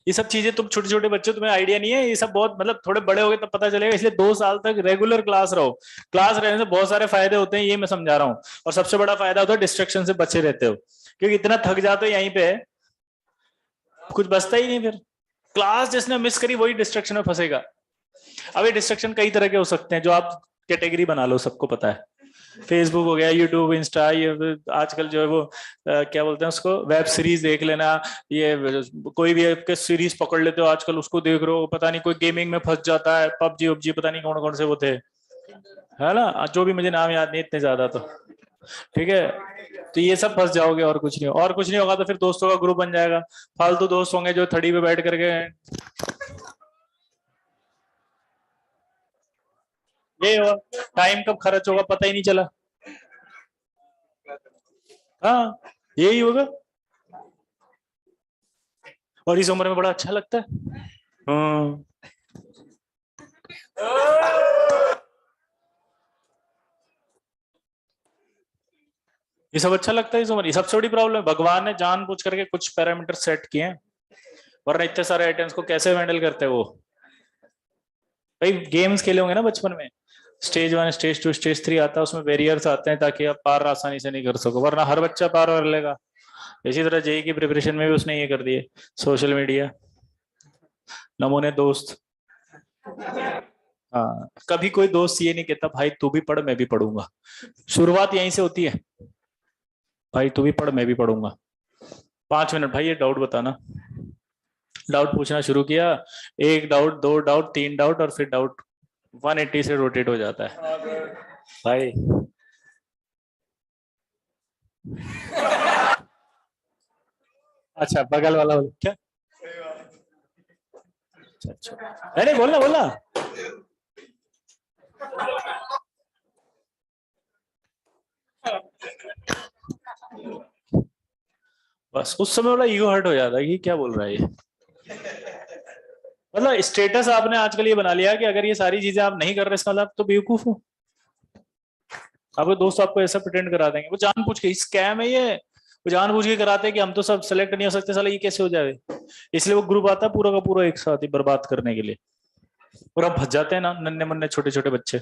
ये सब चीजें तुम छोटे छोटे बच्चे, तुम्हें आइडिया नहीं है। ये सब बहुत मतलब थोड़े बड़े हो गए तब पता चलेगा। इसलिए 2 साल तक रेगुलर क्लास रहो। क्लास रहने से बहुत सारे फायदे होते हैं, ये मैं समझा रहा हूँ। और सबसे बड़ा फायदा होता है डिस्ट्रक्शन से बचे रहते हो, क्योंकि इतना थक जाते हो यहीं पे कुछ बचता ही नहीं। फिर क्लास जिसने मिस करी वही डिस्ट्रक्शन में फंसेगा। अब ये डिस्ट्रक्शन कई तरह के हो सकते हैं, जो आप कैटेगरी बना लो, सबको पता है। फेसबुक हो गया, यूट्यूब, इंस्टा, ये आजकल जो है वो क्या बोलते हैं उसको, वेब सीरीज देख लेना। ये कोई भी आपके सीरीज पकड़ लेते हो आजकल, उसको देख रहे हो, पता नहीं कोई गेमिंग में फंस जाता है, पबजी वबजी, पता नहीं कौन कौन से वो थे, है ना, जो भी मुझे नाम याद नहीं इतने ज्यादा। तो ठीक है, तो ये सब फंस जाओगे और कुछ नहीं। और कुछ नहीं होगा तो फिर दोस्तों का ग्रुप बन जाएगा। फालतू दोस्त होंगे जो थड़ी पे बैठ करके ये हो, टाइम कब खर्च होगा पता ही नहीं चला। हाँ यही होगा। और इस उम्र में बड़ा अच्छा लगता है। हाँ ये सब अच्छा लगता है इस उम्र। ये सबसे बड़ी प्रॉब्लम है, भगवान ने जानबूझ करके कुछ पैरामीटर सेट किए हैं, वरना इतने सारे आइटम्स को कैसे हैंडल करते हैं वो। भाई गेम्स खेले होंगे ना बचपन में, स्टेज 1 स्टेज 2 स्टेज 3 आता है, उसमें बैरियर्स आते हैं ताकि आप पार आसानी से नहीं कर सको, वरना हर बच्चा पार कर लेगा। इसी तरह जेई की प्रिपरेशन में भी उसने ये कर दिए, सोशल मीडिया, नमूने दोस्त। हाँ कभी कोई दोस्त ये नहीं कहता भाई तू भी पढ़ मैं भी पढ़ूंगा। शुरुआत यहीं से होती है, भाई तू भी पढ़ मैं भी पढ़ूंगा। 5 मिनट भाई ये डाउट बताना। डाउट पूछना शुरू किया, 1 डाउट, 2 डाउट, 3 डाउट, और फिर डाउट 180 से रोटेट हो जाता है भाई। अच्छा बगल वाला क्या? अच्छा अच्छा, अरे बोलना बोलना। बस उस समय वाला ईगो हर्ट हो जाता है कि क्या बोल रहा है ये। मतलब स्टेटस आपने आजकल ये बना लिया कि अगर ये सारी चीजें आप नहीं कर रहे इसका मतलब आप तो बेवकूफ हो। आपके दोस्त आपको ऐसा प्रिटेंड करा देंगे, वो जानबूझ के, स्कैम है ये। वो जानबूझ के कराते हैं कि हम तो सब सेलेक्ट नहीं हो सकते, साला ये कैसे हो जाए। इसलिए वो ग्रुप आता है पूरा का पूरा एक साथ ही बर्बाद करने के लिए, और अब फंस जाते हैं ना नन्हे मुन्ने छोटे छोटे बच्चे।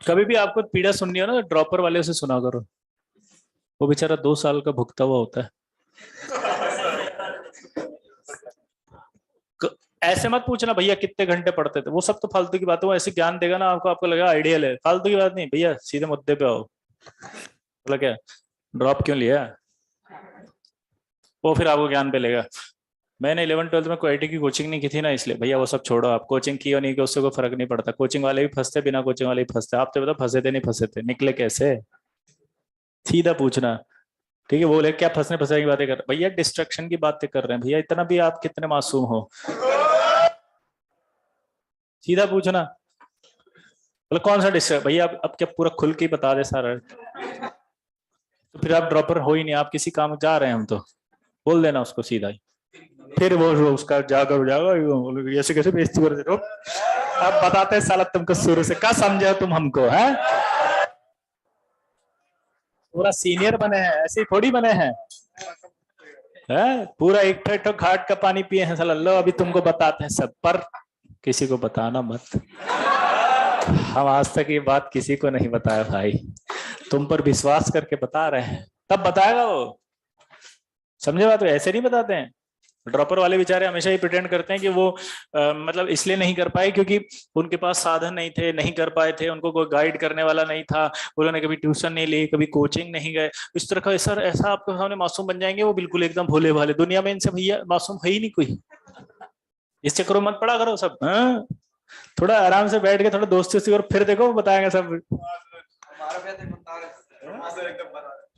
कभी भी आपको पीड़ा सुननी हो ना, ड्रॉपर वाले से सुना करो, वो बेचारा 2 साल का भुगता हुआ होता है। ऐसे मत पूछना भैया कितने घंटे पढ़ते थे, वो सब तो फालतू की बात है। वो ऐसे ज्ञान देगा ना आपको, आपको लगेगा आइडियल है, फालतू की बात नहीं भैया, सीधे मुद्दे पे आओ। बोला क्या ड्रॉप क्यों लिया, वो फिर आपको ज्ञान पे लेगा। मैंने 11वीं 12वीं में कोई आईटी की कोचिंग नहीं की थी ना, इसलिए भैया वो सब छोड़ो, आप कोचिंग की और नहीं की उससे कोई फर्क नहीं पड़ता। कोचिंग वाले भी फंसते, बिना कोचिंग वाले भी फंसते। आप तो बताओ फंसे थे नहीं फंसे थे, निकले कैसे, सीधा पूछना। ठीक है, वो लोग क्या फंसने फंसने की बातें कर रहे भैया, डिस्ट्रक्शन की बातें कर रहे हैं भैया, इतना भी आप कितने मासूम हो, सीधा पूछना। बोले कौन सा डिस्ट्रक्ट भैया, अब क्या पूरा खुल के ही बता दे सारा, तो फिर आप ड्रॉपर हो ही नहीं, आप किसी काम जा रहे हैं हम तो, बोल देना उसको सीधा ही। फिर वो उसका जाकर जागा ऐसे कैसे बेइज्जती कर दे, अब बताते हैं साला तुमको शुरू से क्या समझे तुम हमको, है पूरा सीनियर बने हैं, ऐसे ही थोड़ी बने हैं, है पूरा एक ठो घाट का पानी पिए हैं साला, लो अभी तुमको बताते हैं सब, पर किसी को बताना मत। हम आज तक ये बात किसी को नहीं बताया भाई, तुम पर विश्वास करके बता रहे हैं, तब बताएगा वो, समझे बात, ऐसे नहीं बताते हैं। ड्रॉपर वाले बेचारे हमेशा ही प्रिटेंड करते हैं कि वो मतलब इसलिए नहीं कर पाए क्योंकि उनके पास साधन नहीं थे, नहीं कर पाए थे, उनको कोई गाइड करने वाला नहीं था, उन्होंने कभी ट्यूशन नहीं ली, कभी कोचिंग नहीं गए, इस तरह का। सर ऐसा आपके सामने मासूम बन जाएंगे वो, बिल्कुल एकदम भोले भाले, दुनिया में इनसे भैया मासूम है ही नहीं कोई। इस चक्कर में मत पड़ा करो सब, हाँ थोड़ा आराम से बैठ के थोड़ा दोस्ती से, और फिर देखो बताएंगे सब,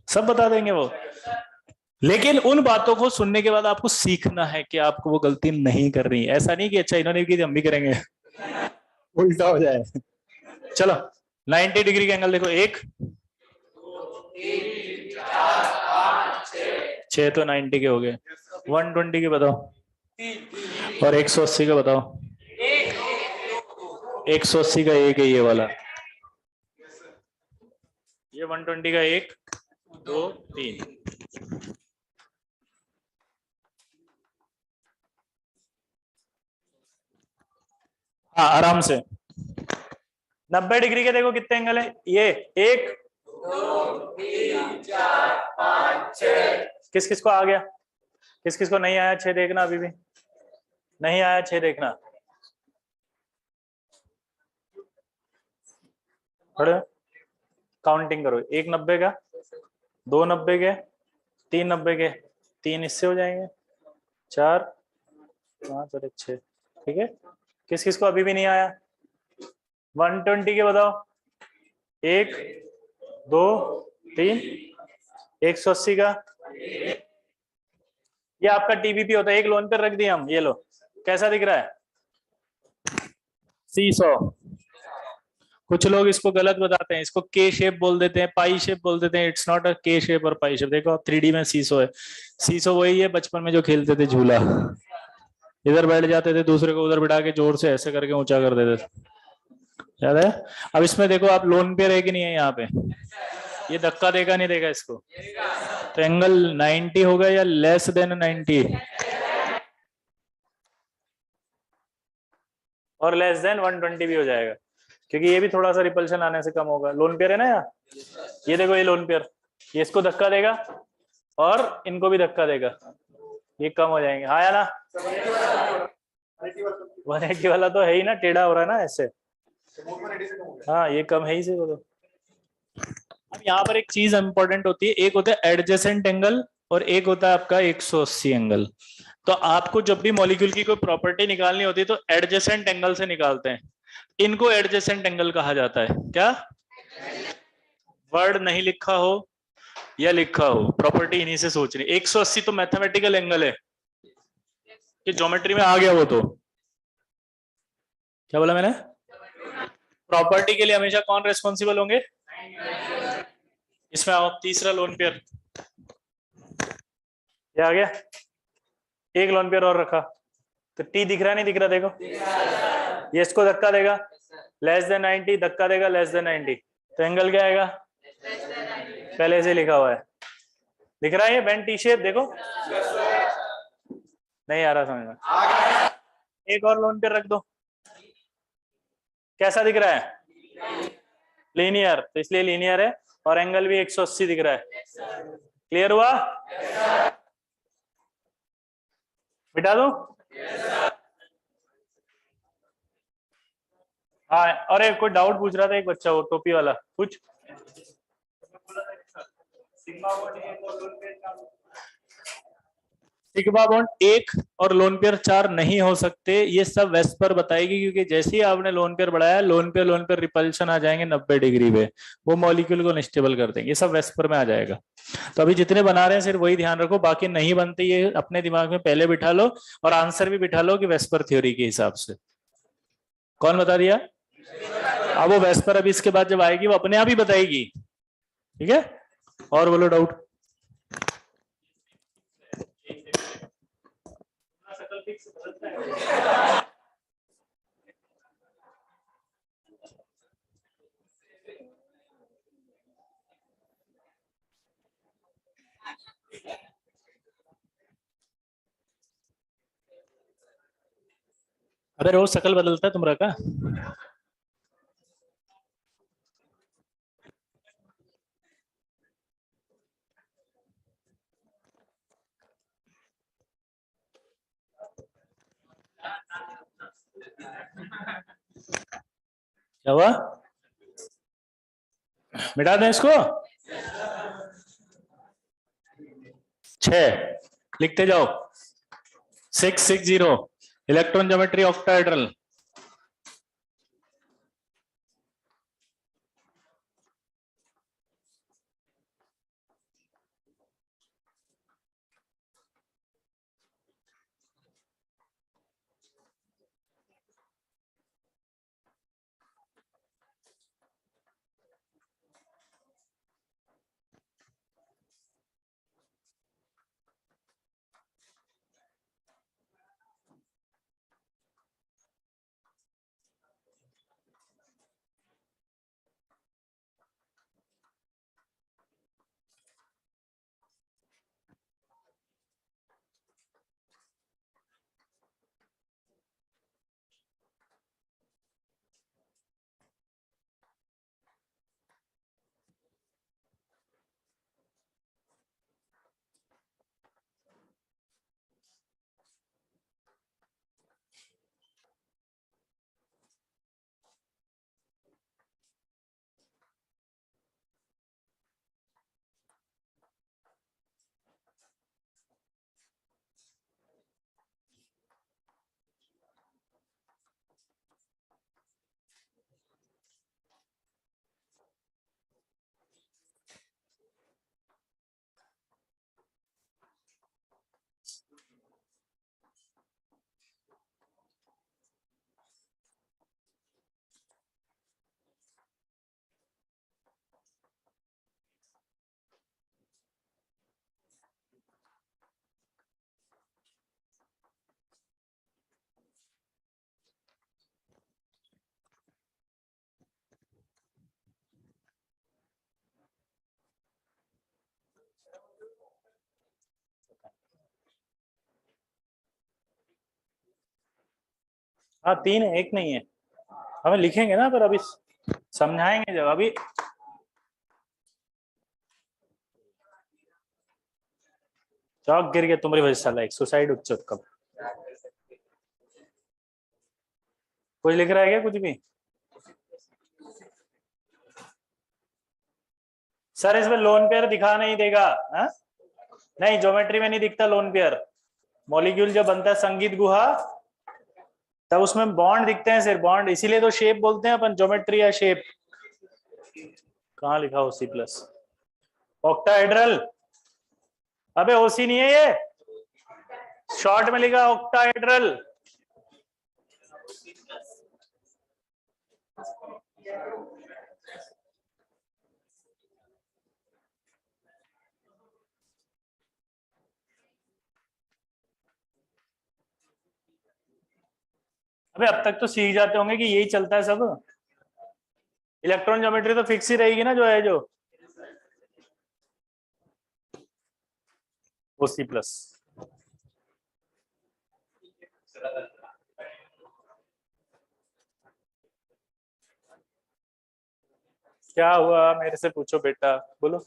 सब बता देंगे वो। लेकिन उन बातों को सुनने के बाद आपको सीखना है कि आपको वो गलती नहीं करनी, ऐसा नहीं कि अच्छा इन्होंने की हम भी करेंगे, उल्टा हो जाए। चलो 90 डिग्री का एंगल देखो, 6 तो 90 के हो गए, 120 के बताओ, और 180 का बताओ। 180 का एक है ये वाला, ये 120 का 1 2 3। हाँ आराम से। 90 डिग्री के देखो कितने एंगल है, ये 1 2 3 4 5 6। किस किस को आ गया, किस किस को नहीं आया 6 देखना, अभी भी नहीं आया 6 देखना, थोड़े काउंटिंग करो, 1 90 का, 2 90 के, 3 90 के, 3 इससे हो जाएंगे, 4 5 और 6, ठीक है। किस किस को अभी भी नहीं आया, 120 के बताओ, 1 2 3। 180 का, ये आपका टीबीपी होता है, एक लोन पर रख दिया हम, ये लो कैसा दिख रहा है, सीसॉ। कुछ लोग इसको गलत बताते हैं, इसको के शेप बोल देते हैं, पाई शेप बोल देते हैं, इट्स नॉट अ के शेप और पाई शेप। देखो 3D में सीसो है, सीसो वही है बचपन में जो खेलते थे झूला, इधर बैठ जाते थे, दूसरे को उधर बिठा के जोर से ऐसे करके ऊंचा कर देते थे, याद है। अब इसमें देखो आप लोन पे रहे कि नहीं है, यहाँ पे ये धक्का देगा नहीं देगा इसको, तो एंगल 90 होगा या लेस देन 90, और लेस देन 120 भी हो जाएगा, क्योंकि ये भी थोड़ा सा रिपल्शन आने से कम होगा। लोन पेयर है ना यार, ये देखो ये लोन पेयर, ये इसको धक्का देगा और इनको भी धक्का देगा, ये कम हो जाएंगे, हाँ या ना। 180 वाला तो है ही ना, टेढ़ा हो रहा है ना ऐसे, हाँ ये कम है ही से वो तो। अब यहाँ पर एक चीज इंपॉर्टेंट होती है, एक होता है एडजेसेंट एंगल और एक होता है आपका 180 एंगल। तो आपको जब भी मॉलिक्यूल की कोई प्रॉपर्टी निकालनी होती है तो एडजेसेंट एंगल से निकालते हैं, इनको एडजेसेंट एंगल कहा जाता है। क्या वर्ड नहीं लिखा हो या लिखा हो, प्रॉपर्टी इन्हीं से सोचनी। 180 तो मैथमेटिकल एंगल है कि ज्योमेट्री में आ गया वो, तो क्या बोला मैंने, प्रॉपर्टी के लिए हमेशा कौन रेस्पॉन्सिबल होंगे। इसमें आओ तीसरा लोन पेयर, ये आ गया, एक लोन पेयर और रखा, तो टी दिख रहा नहीं दिख रहा, देखो ये इसको धक्का देगा लेस देन 90, धक्का देगा लेस देन 90, तो एंगल क्या आएगा, पहले से लिखा हुआ है, दिख रहा है ये बेंड टी शेप, देखो नहीं आ रहा समझ में। एक और लोन पेयर रख दो, कैसा दिख रहा है, लीनियर, तो इसलिए लीनियर है और एंगल भी 180 दिख रहा है। क्लियर हुआ? मिटा दो। हाँ, और एक कोई डाउट पूछ रहा था एक बच्चा, वो टोपी वाला, कुछ सिग्मा बॉन्ड 1 और लोन पेयर 4 नहीं हो सकते, ये सब वेस्पर बताएगी, क्योंकि जैसे ही आपने लोन पेयर बढ़ाया, लोन पेयर रिपल्शन आ जाएंगे 90 डिग्री पे, वो मॉलिक्यूल को अनस्टेबल कर देंगे, ये सब वेस्पर में आ जाएगा। तो अभी जितने बना रहे हैं सिर्फ वही ध्यान रखो, बाकी नहीं बनते ये अपने दिमाग में पहले बिठा लो, और आंसर भी बिठा लो कि वेस्पर थ्योरी के हिसाब से। कौन बता दिया? अब वो वेस्पर अभी इसके बाद जब आएगी वो अपने आप ही बताएगी, ठीक है? और बोलो डाउट। अबे रोज शकल बदलता है तुम्हारा का? क्या हुआ? मिटा दें इसको? 6 लिखते जाओ। 660 इलेक्ट्रॉन ज्योमेट्री ऑक्टाहेड्रल। हाँ 3 है, एक नहीं है। हमें लिखेंगे ना, पर अभी समझाएंगे जब। अभी चौक गिर गया तुम्हारी वजह से, साला एक सुसाइड उच्चक कब। कुछ लिख रहा है क्या कुछ भी? सर इसमें लोन पेयर दिखा नहीं देगा। हा? नहीं, ज्योमेट्री में नहीं दिखता लोन पेयर। मॉलिक्यूल जब बनता है संगीत गुहा, तब उसमें बॉन्ड दिखते हैं सिर्फ, बॉन्ड, इसीलिए तो शेप बोलते हैं अपन, ज्योमेट्री या शेप। कहाँ लिखा हो सी प्लस ऑक्टाहेड्रल? अबे ओसी नहीं है ये, शॉर्ट में लिखा ऑक्टाहेड्रल। अबे अब तक तो सीख जाते होंगे कि यही चलता है सब। इलेक्ट्रॉन ज्योमेट्री तो फिक्स ही रहेगी ना, जो है जो वो सी प्लस। क्या हुआ मेरे से पूछो बेटा, बोलो।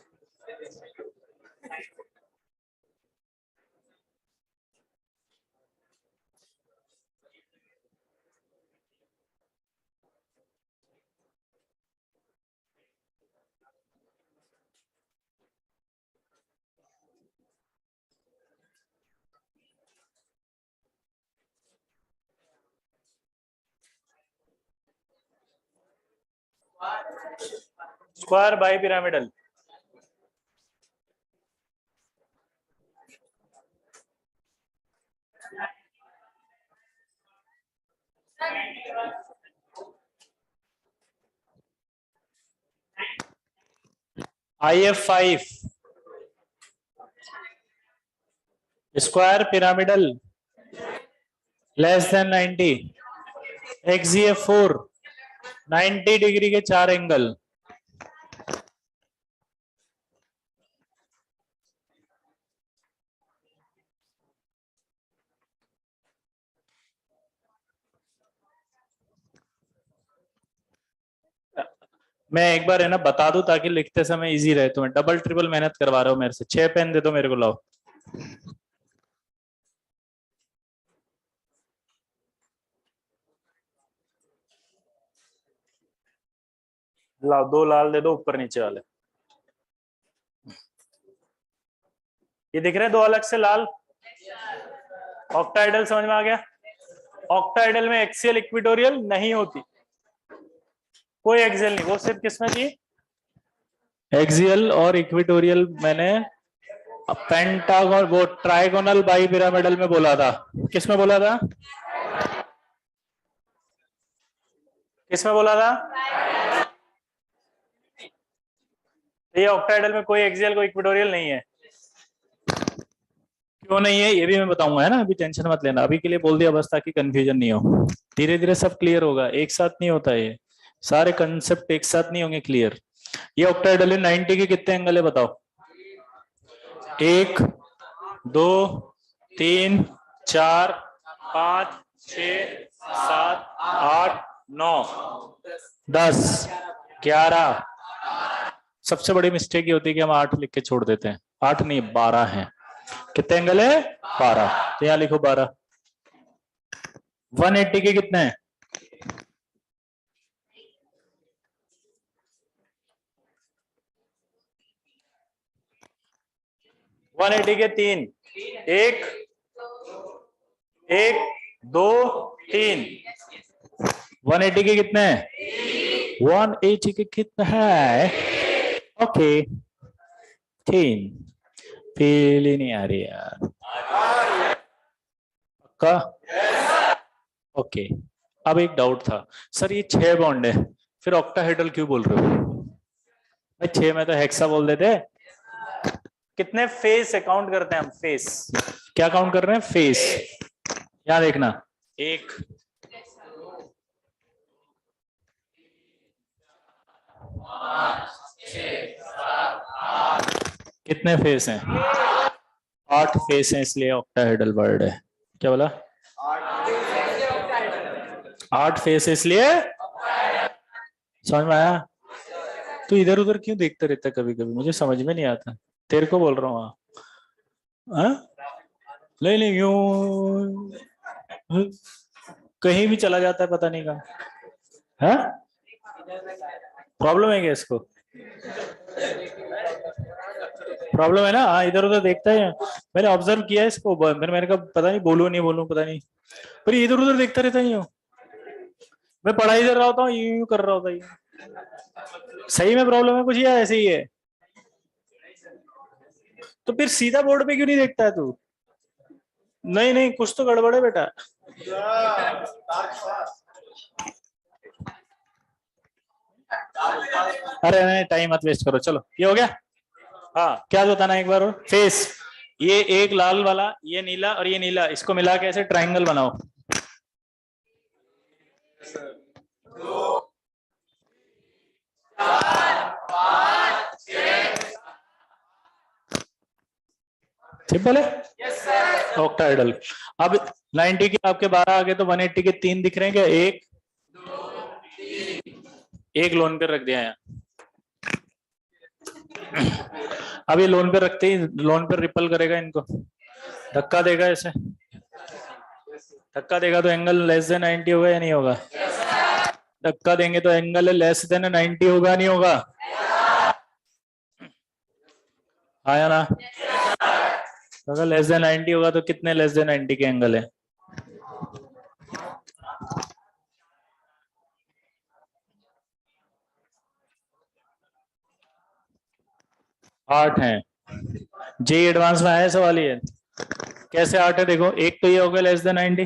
Square bi pyramidal. IF5 square pyramidal less than 90, XGF4 90 degree के 4 एंगल। मैं एक बार है ना बता दूं ताकि लिखते समय इजी रहे, तुम्हें डबल ट्रिपल मेहनत करवा रहा हूं मेरे से। 6 पेन दे दो मेरे को, लाओ। लाओ 2 लाल दे दो, ऊपर नीचे वाले। ये दिख रहे 2 अलग से लाल। ऑक्टाइडल समझ में आ गया? ऑक्टाइडल में एक्सियल इक्विटोरियल नहीं होती, कोई एक्सियल नहीं, वो सिर्फ किसमें थी? एक्सियल और इक्विटोरियल मैंने पेंटागोन वो ट्राइगोनल बाई पिरामिडल में बोला था। किसमें बोला था? किसमें बोला था? ये ऑक्टाइडल में कोई एक्सियल कोई इक्विटोरियल नहीं है। क्यों नहीं है ये भी मैं बताऊंगा, है ना, अभी टेंशन मत लेना, अभी के लिए बोल दिया बस ताकि कंफ्यूजन नहीं हो। धीरे धीरे सब क्लियर होगा, एक साथ नहीं होता, ये सारे कंसेप्ट एक साथ नहीं होंगे क्लियर। ये ऑक्टाइडल है, 90 के कितने एंगल है बताओ? 1 2 3 4 5 6 7 8 9 10 11। सबसे बड़ी मिस्टेक ये होती है कि हम 8 लिख के छोड़ देते हैं। 8 नहीं 12 हैं। कितने एंगल है? 12। तो यहां लिखो 12। 180 के कितने हैं? 180 के 3, 1 1 2 3। 180 के कितने हैं? 180 के कितने हैं? ओके 3। फील ही नहीं आ रही यार। पक्का? ओके। अब एक डाउट था, सर ये 6 बॉन्ड है, फिर ऑक्टाहेड्रल क्यों बोल रहे हो? भाई 6 में तो हेक्सा बोल देते। कितने फेस काउंट करते हैं हम? फेस क्या काउंट कर रहे हैं? फेस। क्या देखना? 1 कितने फेस हैं? 8 फेस हैं, इसलिए ऑक्टाहेड्रल वर्ड है। क्या बोला? 8 फेस इसलिए। समझ में आया? तू इधर उधर क्यों देखते रहता है कभी कभी, मुझे समझ में नहीं आता। तेरे को बोल रहा हूँ। नहीं नहीं यूं कहीं भी चला जाता है, पता नहीं कहाँ। है प्रॉब्लम है क्या इसको? प्रॉब्लम है ना? हाँ इधर उधर देखता है, मैंने ऑब्जर्व किया है इसको। मैंने कहा पता नहीं बोलूं नहीं बोलूं, पता नहीं, पर इधर उधर देखता रहता है। मैं पढ़ाई कर रहा होता हूँ, यूं कर रहा होता है। सही में प्रॉब्लम है कुछ या ऐसे ही है? तो फिर सीधा बोर्ड पे क्यों नहीं देखता है तू? नहीं नहीं कुछ तो गड़बड़ है बेटा। अरे नहीं टाइम मत वेस्ट करो, चलो ये हो गया। हाँ क्या बताना एक बार और? फेस, ये एक लाल वाला, ये नीला और ये नीला, इसको मिला के ऐसे ट्राइंगल बनाओ। सिंपल है ऑक्टाहेड्रल। अब 90 के आपके 12 आ गए तो 180 के 3 दिख रहे हैं क्या? एक लोन पे रख दिया यहाँ। अब ये लोन पे रखते ही लोन पे रिपल करेगा इनको, धक्का देगा ऐसे, धक्का देगा तो एंगल लेस देन 90 होगा या नहीं होगा? धक्का देंगे तो एंगल लेस देन 90 होगा नहीं होगा? आया ना? अगर लेस देन 90 होगा तो कितने लेस देन 90 के एंगल है? 8 है। जे एडवांस में आया सवाल ये, कैसे 8 है देखो, एक तो ये हो गया लेस देन 90,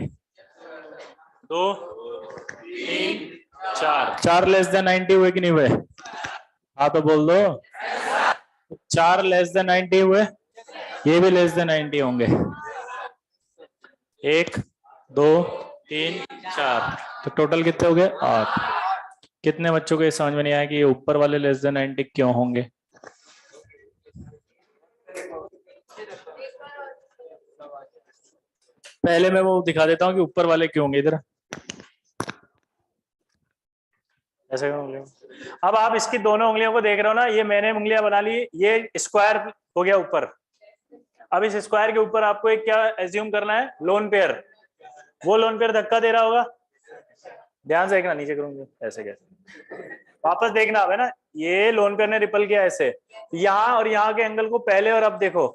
2 3 4, 4 लेस देन 90 हुए कि नहीं हुए? हाँ तो बोल दो, 4 लेस देन 90 हुए, ये भी लेस देन 90 होंगे, 1 2 3 4, तो टोटल कितने हो गए? 8। कितने बच्चों को ये समझ में नहीं आया कि ये ऊपर वाले लेस देन 90 क्यों होंगे? पहले मैं वो दिखा देता हूँ कि ऊपर वाले क्यों होंगे, इधर ऐसे उंगलियों। अब आप इसकी दोनों उंगलियों को देख रहे हो ना, ये मैंने उंगलियां बना ली, ये स्क्वायर हो गया ऊपर। अब इस स्क्वायर के ऊपर आपको एक क्या एज्यूम करना है? Lone pair. वो लोन पेयर धक्का दे रहा होगा, ध्यान से देखना, नीचे करूंगी ऐसे कैसे, वापस देखना अब है ना, ये लोन पेयर ने रिपल किया ऐसे, यहाँ और यहाँ के एंगल को पहले और अब देखो,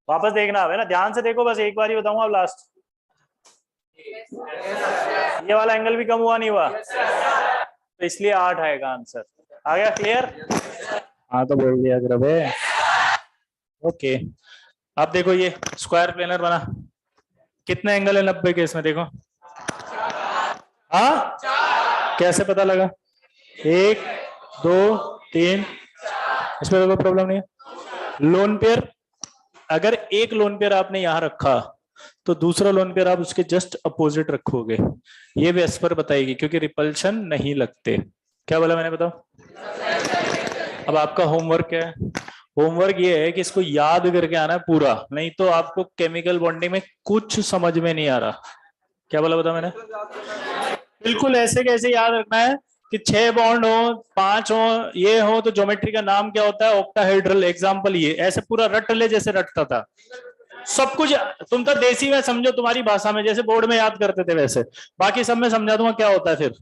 वापस देखना अब है ना, ध्यान से देखो, बस एक बार ही बताऊंगा अब लास्ट। ये वाला एंगल भी कम हुआ नहीं हुआ? तो इसलिए 8 आएगा आंसर। आ गया क्लियर? हाँ तो बोल दिया ग्रह है। ओके, अब देखो ये स्क्वायर प्लेनर बना, कितने एंगल है 90 के इसमें देखो? हाँ, कैसे पता लगा? 1 2 3, इसमें कोई प्रॉब्लम नहीं है। लोन पेयर, अगर एक लोन पेयर आपने यहां रखा तो दूसरा लोन पेयर आप उसके जस्ट अपोजिट रखोगे, ये भी एस पर बताएगी, क्योंकि रिपल्शन नहीं लगते। क्या बोला मैंने, बताओ? अब आपका होमवर्क क्या है? होमवर्क ये है कि इसको याद करके आना है पूरा, नहीं तो आपको केमिकल बॉन्डिंग में कुछ समझ में नहीं आ रहा। क्या बोला बता मैंने? बिल्कुल ऐसे कैसे याद रखना है कि 6 बॉन्ड हो, 5 हो, ये हो तो ज्योमेट्री का नाम क्या होता है? ऑक्टाहेड्रल। एग्जांपल ये ऐसे पूरा रट ले जैसे रटता था सब कुछ। तुम तो देसी में समझो, तुम्हारी भाषा में, जैसे बोर्ड में याद करते थे वैसे, बाकी सब में समझा दूंगा क्या होता है फिर।